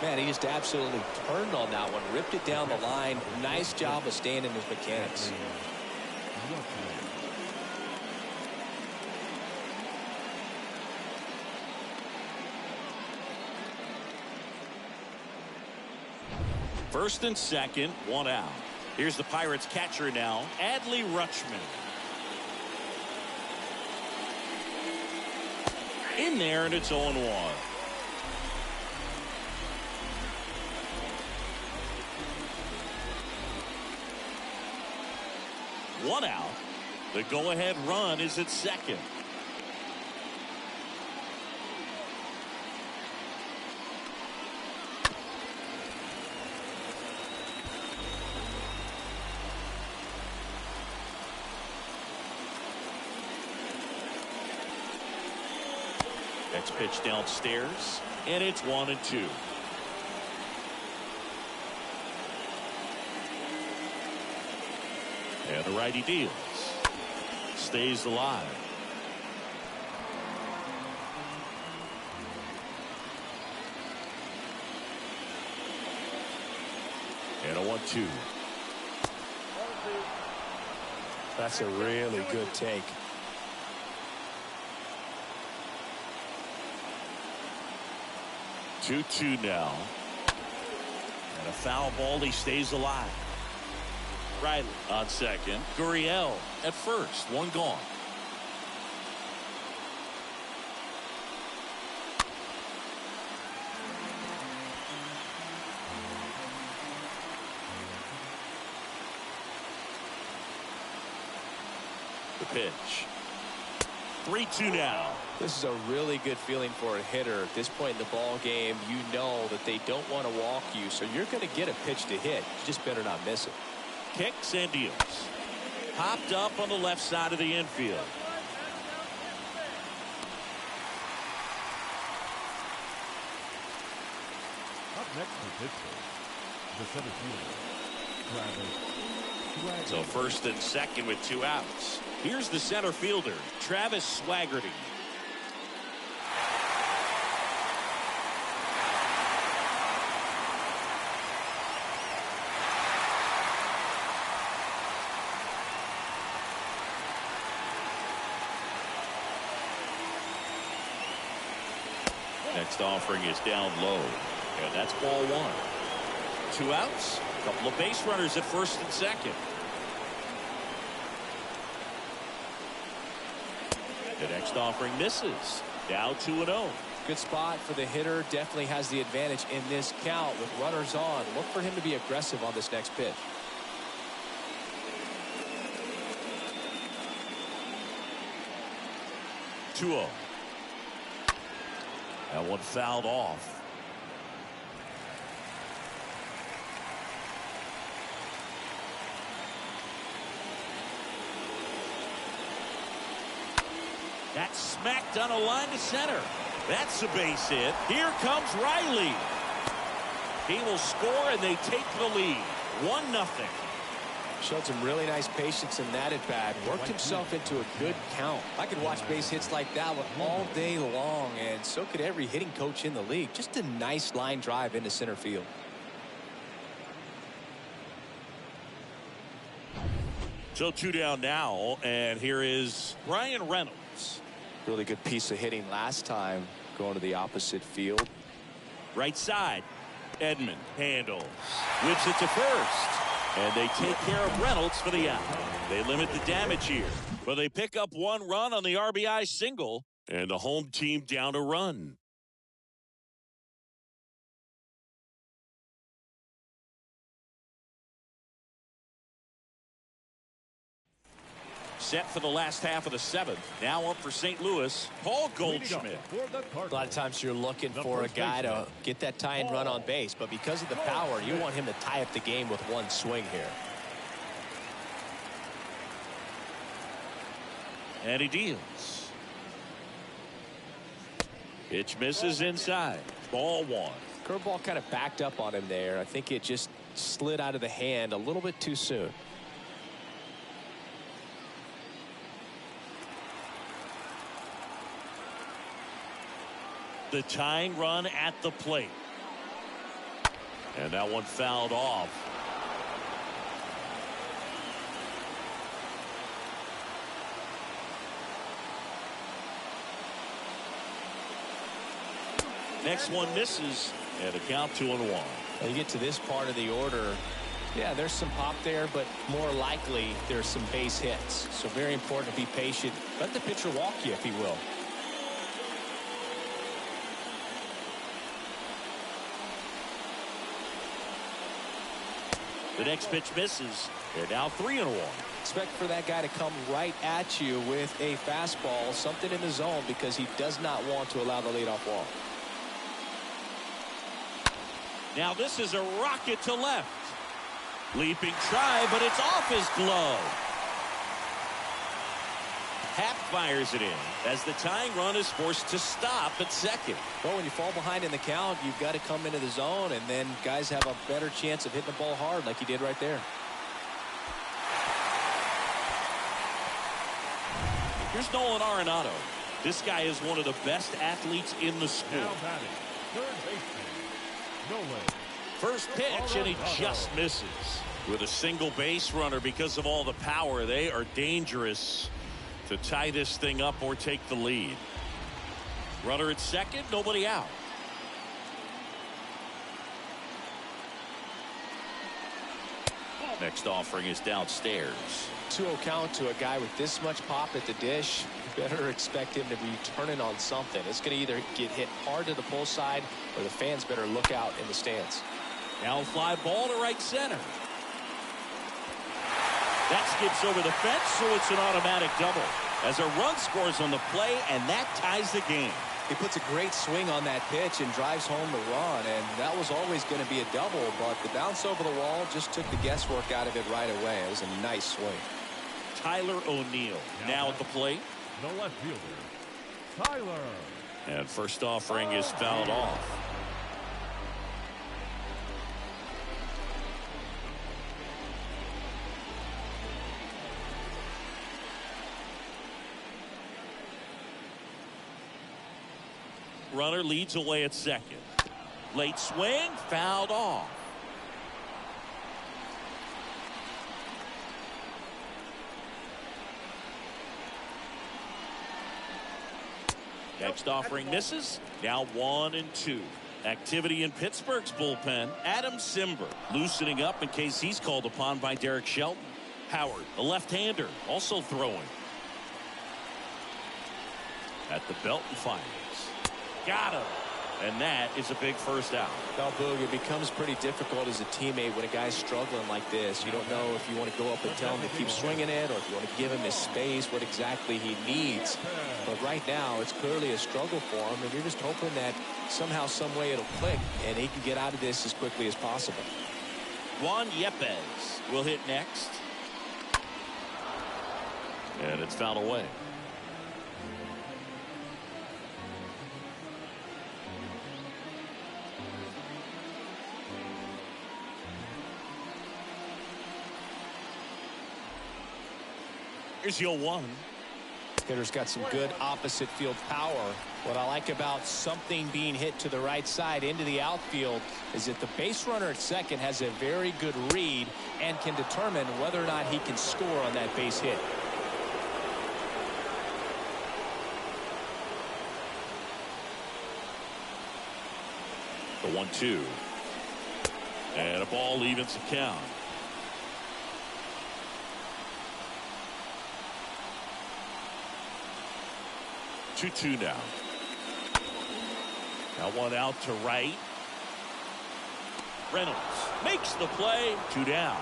S2: Man, he just absolutely turned on that one. Ripped it down the line. Nice job of staying in his mechanics.
S1: First and second, one out. Here's the Pirates catcher now, Adley Rutschman. In there, and it's 0-1. One out. The go-ahead run is at second. Next pitch downstairs, and it's 1-2. And the righty deals. Stays alive. And a 1-2.
S3: That's a really good take.
S1: Two now. And a foul ball. He stays alive. Riley on second. Gurriel at first. One gone. The pitch. 3-2 now.
S3: This is a really good feeling for a hitter. At this point in the ball game, you know that they don't want to walk you, so you're going to get a pitch to hit. You just better not miss it.
S1: Kicks and deals. Popped up on the left side of the infield.
S4: Up next for Pittsburgh, the center fielder, Travis.
S1: So first and second with 2 outs. Here's the center fielder, Travis Swaggerty. Next offering is down low, and that's ball 1. 2 outs, a couple of base runners at first and second. The next offering misses. Now 2-0.
S3: Good spot for the hitter. Definitely has the advantage in this count with runners on. Look for him to be aggressive on this next pitch.
S1: Two-0. That one fouled off. That's smacked on a line to center. That's a base hit. Here comes Riley. He will score, and they take the lead. 1-0.
S3: Showed some really nice patience in that at bat. Worked himself into a good count. I could watch base hits like that one all day long, and so could every hitting coach in the league. Just a nice line drive into center field.
S1: So 2 down now, and here is Ryan Reynolds.
S3: Really good piece of hitting last time, going to the opposite field.
S1: Right side. Edman handles. Whips it to first. And they take care of Reynolds for the out. They limit the damage here. But they pick up 1 run on the RBI single. And the home team down a run. Set for the last half of the 7th. Now up for St. Louis, Paul Goldschmidt.
S3: A lot of times you're looking for a guy to get that tying run on base, but because of the power, you want him to tie up the game with 1 swing here.
S1: And he deals. Pitch misses inside. Ball 1.
S3: Curveball kind of backed up on him there. I think it just slid out of the hand a little bit too soon.
S1: The tying run at the plate. And that one fouled off. Next one misses, and a count 2-1.
S3: When you get to this part of the order, yeah, there's some pop there, but more likely there's some base hits. So very important to be patient. Let the pitcher walk you, if he will.
S1: The next pitch misses. They're now 3-1.
S3: Expect for that guy to come right at you with a fastball, something in the zone, because he does not want to allow the leadoff walk.
S1: Now this is a rocket to left. Leaping try, but it's off his glove. Happ fires it in as the tying run is forced to stop at second.
S2: Well, when you fall behind in the count, you've got to come into the zone, and then guys have a better chance of hitting the ball hard like he did right there.
S1: Here's Nolan Arenado. This guy is one of the best athletes in the school.
S4: Now batting, third baseman, Nolan.
S1: First pitch, and he just misses. With a single base runner, because of all the power, they are dangerous to tie this thing up or take the lead. Runner at second, nobody out. Next offering is downstairs.
S3: 2-0 count to a guy with this much pop at the dish. You better expect him to be turning on something. It's going to either get hit hard to the pull side, or the fans better look out in the stands.
S1: Now fly ball to right center. That skips over the fence, so it's an automatic double as a run scores on the play, and that ties the game.
S2: He puts a great swing on that pitch and drives home the run, and that was always going to be a double, but the bounce over the wall just took the guesswork out of it right away. It was a nice swing.
S1: Tyler O'Neill now at the plate.
S4: The left fielder, Tyler.
S1: And first offering is fouled off. Runner leads away at second. Late swing, fouled off. Next offering misses. Now 1-2. Activity in Pittsburgh's bullpen. Adam Simber loosening up in case he's called upon by Derek Shelton. Howard, a left-hander, also throwing. At the belt and fires. Got him. And that is a big first out.
S2: Now, Boog, it becomes pretty difficult as a teammate when a guy's struggling like this. You don't know if you want to go up and tell him to keep swinging it, or if you want to give him his space, what exactly he needs. But right now, it's clearly a struggle for him, and you're just hoping that somehow, some way it'll click, and he can get out of this as quickly as possible.
S1: Juan Yepez will hit next. And it's fouled away. Here's your 1.
S3: Hitter's got some good opposite field power. What I like about something being hit to the right side into the outfield is that the base runner at second has a very good read and can determine whether or not he can score on that base hit.
S1: The 1-2. And a ball evens the count. 2-2 now. Now one out to right. Reynolds makes the play. 2 down.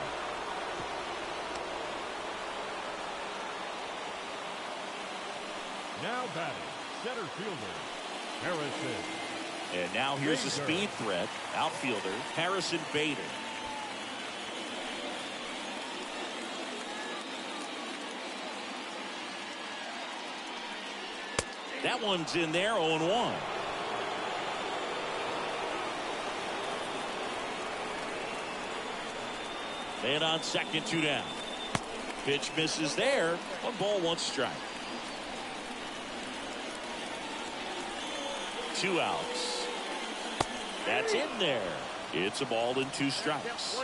S4: Now batting, center fielder, Harrison.
S1: And now here's a speed threat. Outfielder Harrison Bader. That one's in there, 0-1. Man on second, 2 down. Pitch misses there. 1 ball, 1 strike. 2 outs. That's in there. It's a ball and 2 strikes.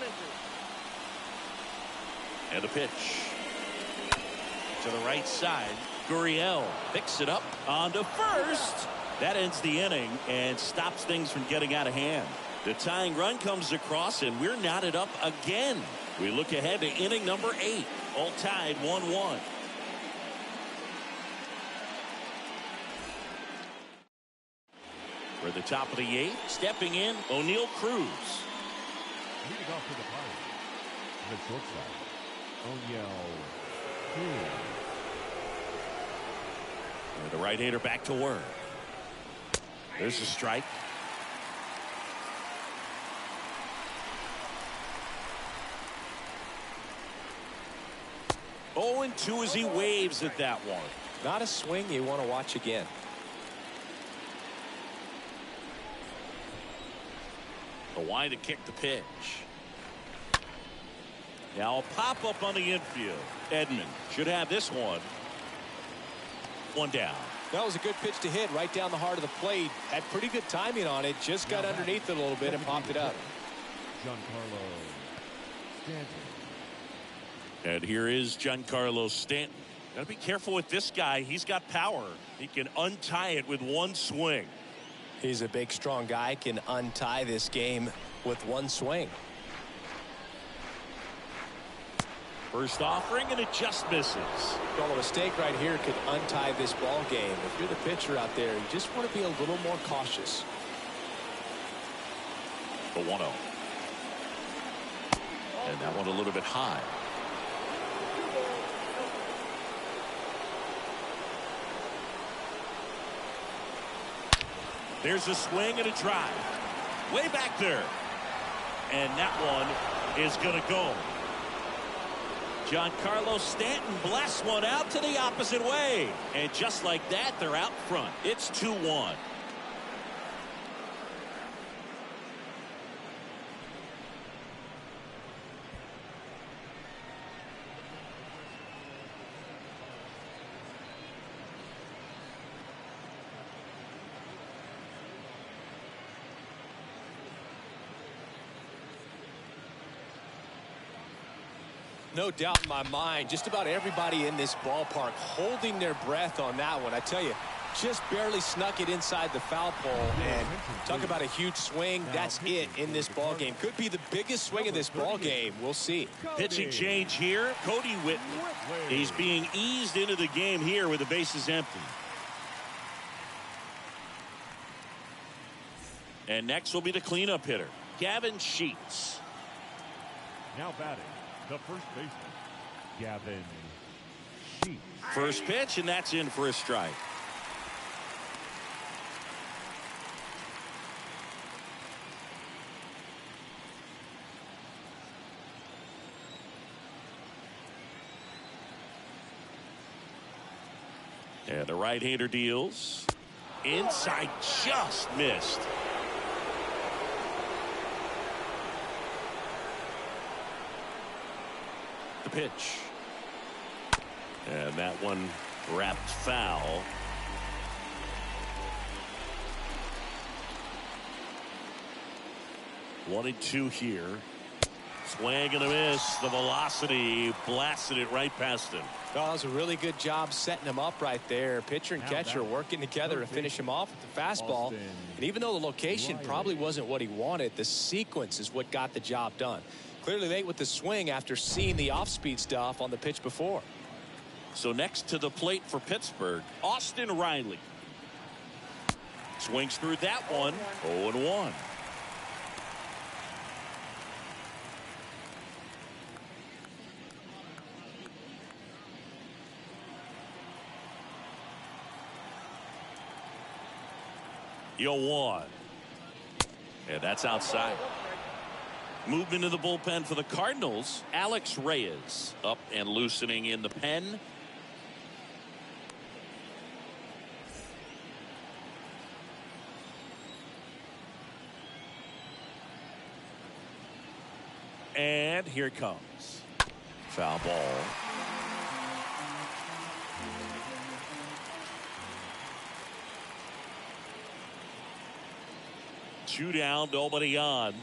S1: And a pitch. To the right side. Gurriel picks it up onto first. That ends the inning and stops things from getting out of hand. The tying run comes across, and we're knotted up again. We look ahead to inning number 8. All tied 1-1. For the top of the 8th, stepping in, O'Neill Cruz.
S4: Leading off to the Pirates, the shortstop, O'Neill Cruz.
S1: And the right-hander back to work. There's a strike. Oh, and 2 as he waves at that one.
S3: Not a swing you want to watch again.
S1: The wide to kick the pitch. Now a pop up on the infield. Edman should have this one. One down.
S3: That was a good pitch to hit right down the heart of the plate. Had pretty good timing on it. Just got underneath it a little bit and popped it up.
S4: Giancarlo Stanton.
S1: And here is Giancarlo Stanton. Got to be careful with this guy. He's got power. He can untie it with one swing.
S3: He's a big, strong guy. Can untie this game with one swing.
S1: First offering, and it just misses.
S3: Well, a mistake right here could untie this ball game. If you're the pitcher out there, you just want to be a little more cautious.
S1: The 1-0. And that one a little bit high. There's a swing and a drive. Way back there. And that one is going to go. Giancarlo Stanton blasts one out to the opposite way. And just like that, they're out front. It's 2-1.
S3: No doubt in my mind, just about everybody in this ballpark holding their breath on that one. I tell you, just barely snuck it inside the foul pole. And talk about a huge swing. That's it in this ball game. Could be the biggest swing of this ball game. We'll see.
S1: Pitching change here. Cody Whitley. He's being eased into the game here with the bases empty. And next will be the cleanup hitter, Gavin Sheets.
S4: Now batting, the first baseman, Gavin Sheets.
S1: First pitch, and that's in for a strike. And the right-hander deals. Inside, just missed. The pitch. And that one wrapped foul. One and two here. Swing and a miss. The velocity blasted it right past him.
S3: Oh, that was a really good job setting him up right there. Pitcher and catcher working together to finish him off with the fastball. And even though the location probably wasn't what he wanted, the sequence is what got the job done. Clearly late with the swing after seeing the off-speed stuff on the pitch before.
S1: So next to the plate for Pittsburgh, Austin Riley. Swings through that one. 0-1. One. And that's outside. Movement in the bullpen for the Cardinals. Alex Reyes up and loosening in the pen. And here it comes. Foul ball. Two down, nobody on.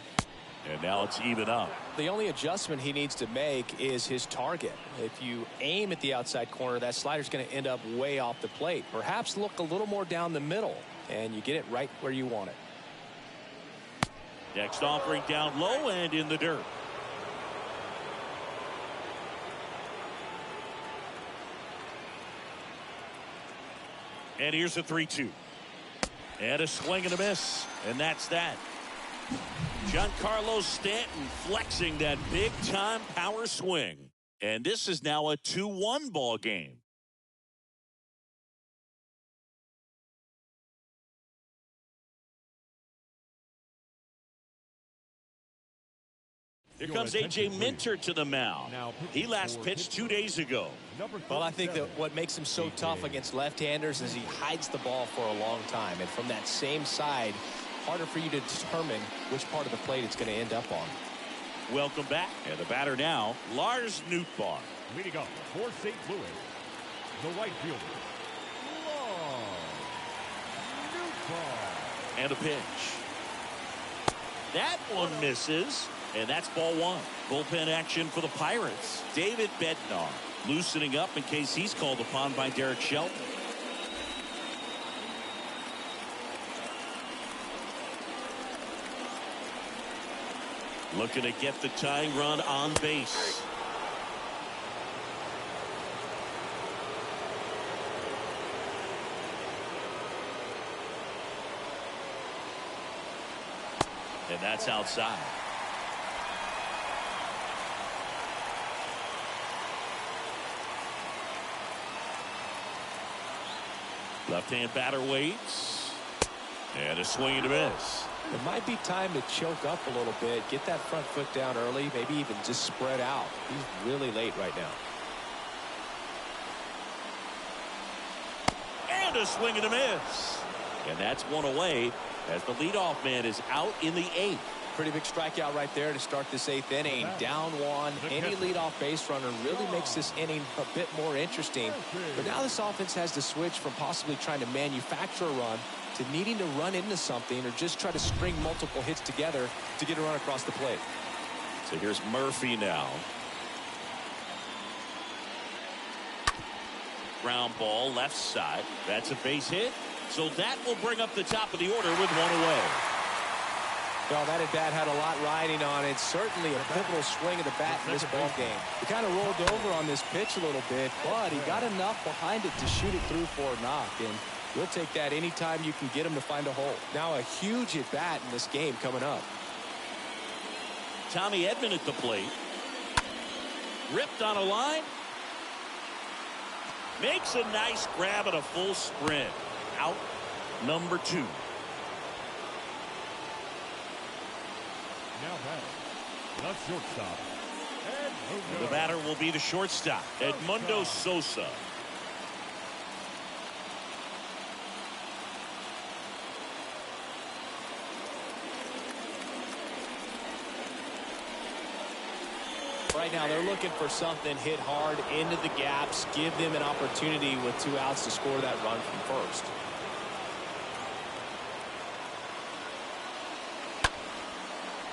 S1: And now it's even up.
S3: The only adjustment he needs to make is his target. If you aim at the outside corner, that slider's going to end up way off the plate. Perhaps look a little more down the middle, and you get it right where you want it.
S1: Next offering down low and in the dirt. And here's a 3-2. And a swing and a miss. And that's that. Giancarlo Stanton flexing that big-time power swing. And this is now a 2-1 ball game. Here comes A.J. Minter to the mound. He last pitched 2 days ago.
S3: Well, I think that what makes him so tough against left-handers is he hides the ball for a long time. And from that same side, harder for you to determine which part of the plate it's going to end up on.
S1: Welcome back. And the batter now, Lars Nootbaar.
S4: Leading up for St. Louis, the right fielder, Lars Nootbaar.
S1: And a pitch. That one misses. And that's ball one. Bullpen action for the Pirates. David Bednar loosening up in case he's called upon by Derek Shelton. Looking to get the tying run on base. And that's outside. Left-hand batter waits. And a swing and a miss.
S3: It might be time to choke up a little bit, get that front foot down early, maybe even just spread out. He's really late right now.
S1: And a swing and a miss. And that's one away as the leadoff man is out in the eighth.
S3: Pretty big strikeout right there to start this eighth inning. Down one. Any leadoff base runner really makes this inning a bit more interesting. But now this offense has to switch from possibly trying to manufacture a run to needing to run into something or just try to string multiple hits together to get a run across the plate.
S1: So here's Murphy now. Ground ball left side. That's a base hit. So that will bring up the top of the order with one away.
S3: Well, that at bat had a lot riding on it. Certainly a pivotal swing of the bat in this ball game.
S2: He kind of rolled over on this pitch a little bit, but he got enough behind it to shoot it through for a knock. And
S3: we'll take that anytime you can get him to find a hole. Now a huge at bat in this game coming up.
S1: Tommy Edman at the plate. Ripped on a line. Makes a nice grab at a full sprint. Out number 2.
S4: Now batting, the shortstop.
S1: The batter will be the shortstop, Edmundo Sosa.
S3: Right now they're looking for something, hit hard into the gaps, give them an opportunity with 2 outs to score that run from first.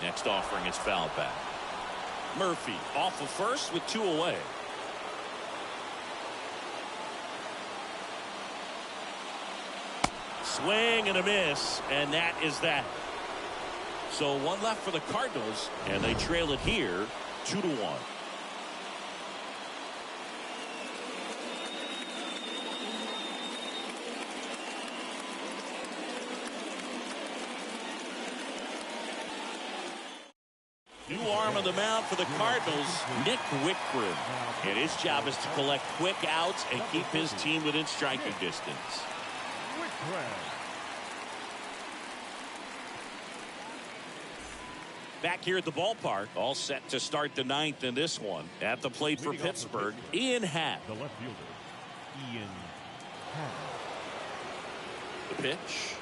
S1: Next offering is fouled back. Murphy off of first with 2 away. Swing and a miss, and that is that. So 1 left for the Cardinals, and they trail it here 2-1. New arm on the mound for the Cardinals, Nick Wickren. And his job is to collect quick outs and keep his team within striking distance. Back here at the ballpark, all set to start the 9th in this one. At the plate for Pittsburgh, Ian Happ.
S4: The left fielder, Ian Happ.
S1: The pitch.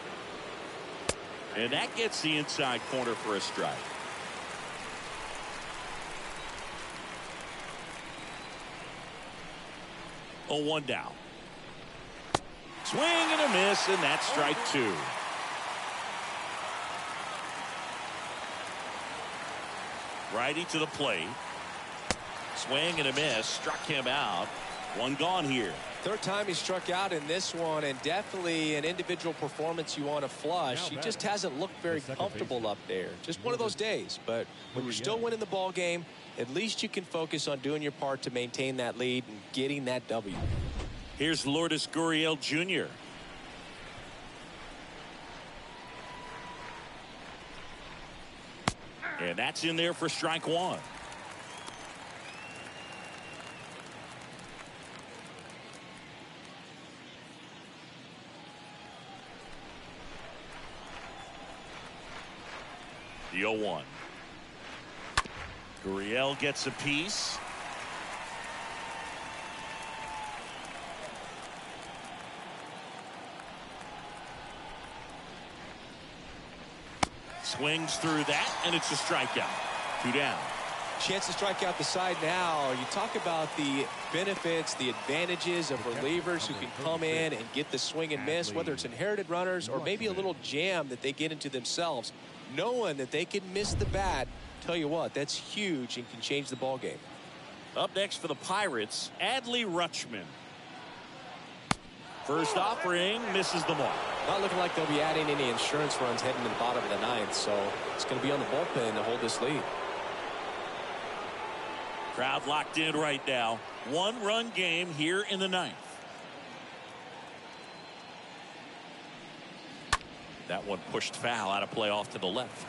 S1: And that gets the inside corner for a strike. Oh, 1 down. Swing and a miss, and that's strike 2. Righty to the plate. Swing and a miss. Struck him out. 1 gone here.
S3: 3rd time he struck out in this one, and definitely an individual performance you want to flush. He just hasn't looked very comfortable up there. Just one of those days. But when you're still winning the ball game, at least you can focus on doing your part to maintain that lead and getting that W.
S1: Here's Lourdes Gurriel Jr. And that's in there for strike 1. The 0-1. Gurriel gets a piece. Swings through that, and it's a strikeout. 2 down.
S2: Chance to strike out the side now. You talk about the benefits, the advantages of relievers who can come in and get the swing and miss, whether it's inherited runners or maybe a little jam that they get into themselves. Knowing that they can miss the bat, tell you what, that's huge and can change the ball game.
S1: Up next for the Pirates, Adley Rutschman. First offering, misses the mark.
S2: Not looking like they'll be adding any insurance runs heading to the bottom of the ninth, so it's going to be on the bullpen to hold this lead.
S1: Crowd locked in right now. 1-run game here in the ninth. That one pushed foul, out of play off to the left.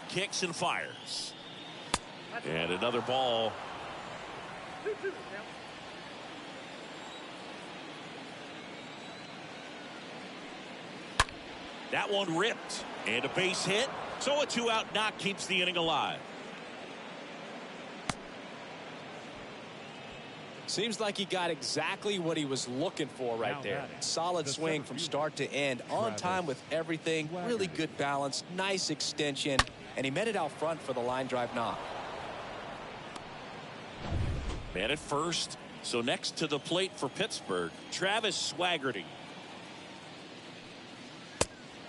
S1: Kicks and fires. And another ball.
S5: 2-2 now.
S1: That one ripped. And a base hit. So a 2-out knock keeps the inning alive.
S2: Seems like he got exactly what he was looking for right there. Solid swing from start to end. On time with everything. Really good balance. Nice extension. And he met it out front for the line drive knock.
S1: Man at first. So next to the plate for Pittsburgh, Travis Swaggerty.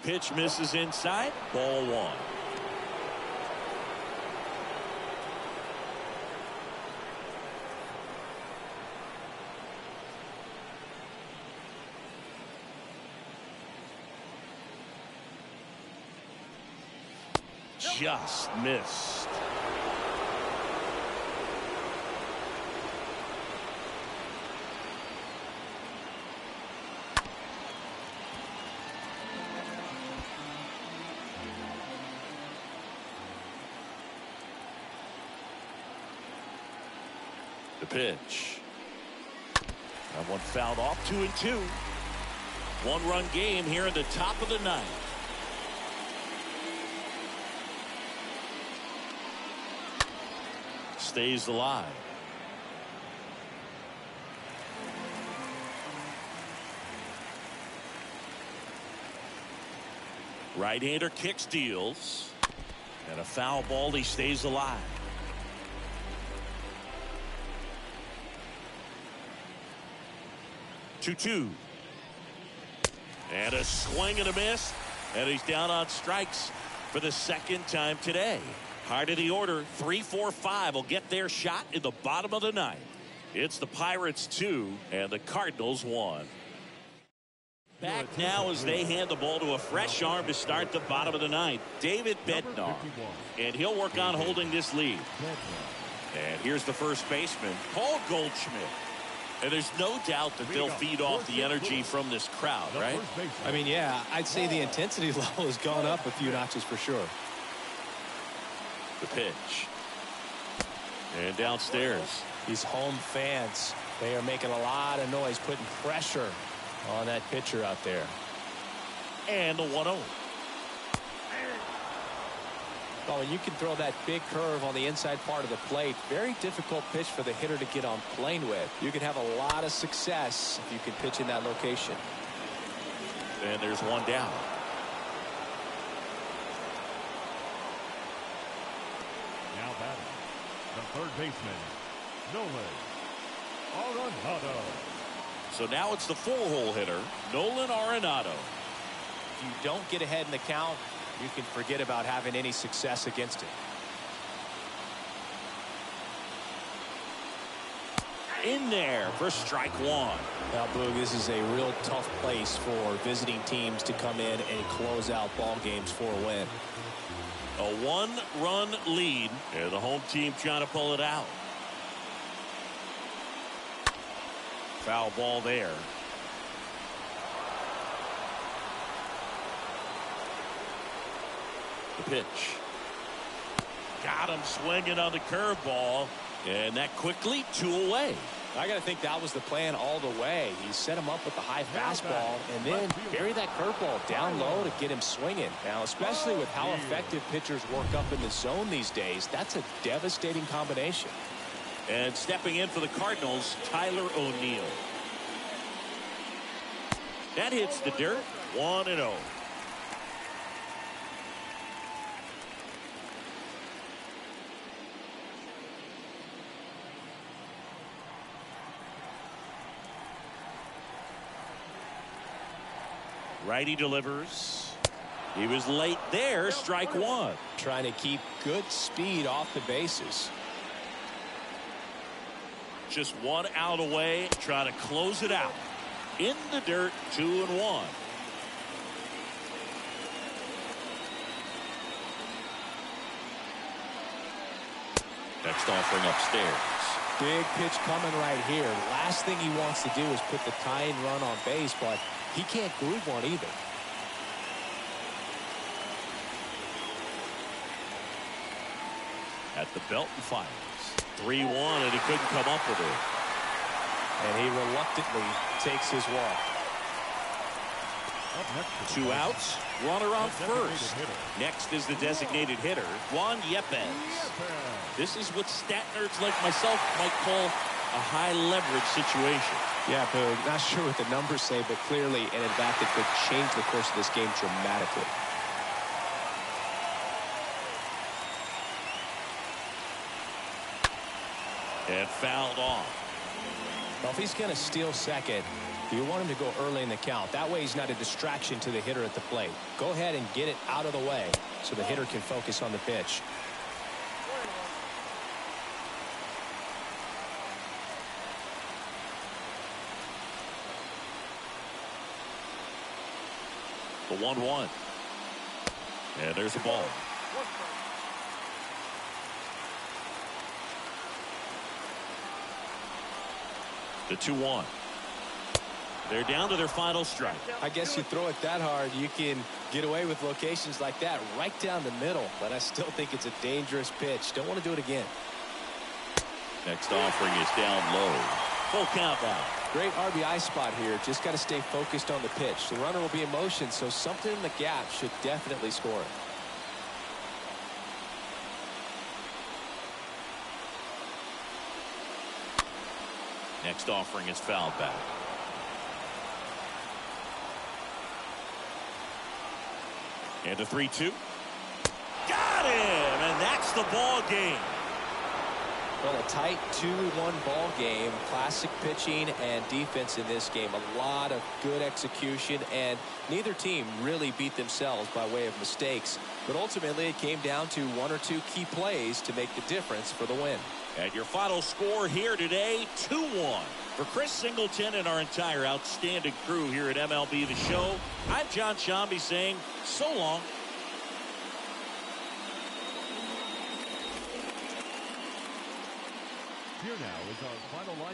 S1: Pitch misses inside. Ball 1. Just missed. The pitch. That one fouled off. 2-2. 1-run game here in the top of the ninth. Stays alive. Right-hander kicks, deals. And a foul ball. He stays alive. Two. And a swing and a miss. And he's down on strikes for the second time today. Heart of the order, 3-4-5 will get their shot in the bottom of the ninth. It's the Pirates 2 and the Cardinals 1. Back now as they hand the ball to a fresh arm to start the bottom of the ninth, David Bednar. And he'll work on holding this lead. And here's the first baseman, Paul Goldschmidt. And there's no doubt that they'll feed off the energy from this crowd, right?
S2: I mean, yeah, I'd say the intensity level has gone up a few notches for sure.
S1: The pitch. And downstairs.
S2: These home fans, they are making a lot of noise, putting pressure on that pitcher out there.
S1: And the 1-0.
S2: Oh, and you can throw that big curve on the inside part of the plate. Very difficult pitch for the hitter to get on plane with. You can have a lot of success if you can pitch in that location.
S1: And there's one down.
S4: Now batting, the third baseman, Nolan Arenado.
S1: So now it's the 4-hole hitter, Nolan Arenado.
S2: If you don't get ahead in the count, you can forget about having any success against it.
S1: In there for strike 1.
S2: Now, Boog, this is a real tough place for visiting teams to come in and close out ball games for a win.
S1: A 1-run lead, and the home team trying to pull it out. Foul ball there. The pitch. Got him swinging on the curveball. And that quickly 2 away.
S3: I got to think that was the plan all the way. He set him up with the high fastball and then bury that curveball down low to get him swinging. Now, especially with how effective pitchers work up in the zone these days, that's a devastating combination.
S1: And stepping in for the Cardinals, Tyler O'Neill. That hits the dirt. 1-0. Righty delivers. He was late there. Strike one.
S3: Trying to keep good speed off the bases.
S1: Just 1 out away. Trying to close it out. In the dirt. 2-1. Next offering upstairs.
S3: Big pitch coming right here. Last thing he wants to do is put the tying run on base, but he can't groove one either.
S1: At the belt and fires. 3-1, and he couldn't come up with it.
S3: And he reluctantly takes his walk.
S1: 2 outs. Runner on first. Next is the designated hitter, Juan Yepez. This is what stat nerds like myself might call a high leverage situation.
S3: Yeah, Boog, not sure what the numbers say, but clearly an at-bat that could change the course of this game dramatically.
S1: And fouled off.
S3: Well, if he's going to steal second, you want him to go early in the count. That way he's not a distraction to the hitter at the plate. Go ahead and get it out of the way so the hitter can focus on the pitch.
S1: The 1-1. And there's a ball. The 2-1. They're down to their final strike.
S3: I guess you throw it that hard, you can get away with locations like that right down the middle. But I still think it's a dangerous pitch. Don't want to do it again.
S1: Next offering is down low. Full count now.
S3: Great RBI spot here. Just got to stay focused on the pitch. The runner will be in motion, so something in the gap should definitely score it.
S1: Next offering is fouled back. And a 3-2. Got him! And that's the ball game.
S3: Well, a tight 2-1 ball game. Classic pitching and defense in this game. A lot of good execution, and neither team really beat themselves by way of mistakes. But ultimately, it came down to 1 or 2 key plays to make the difference for the win.
S1: And your final score here today, 2-1. For Chris Singleton and our entire outstanding crew here at MLB The Show, I'm John Shambi saying so long.
S4: Here now is our final line.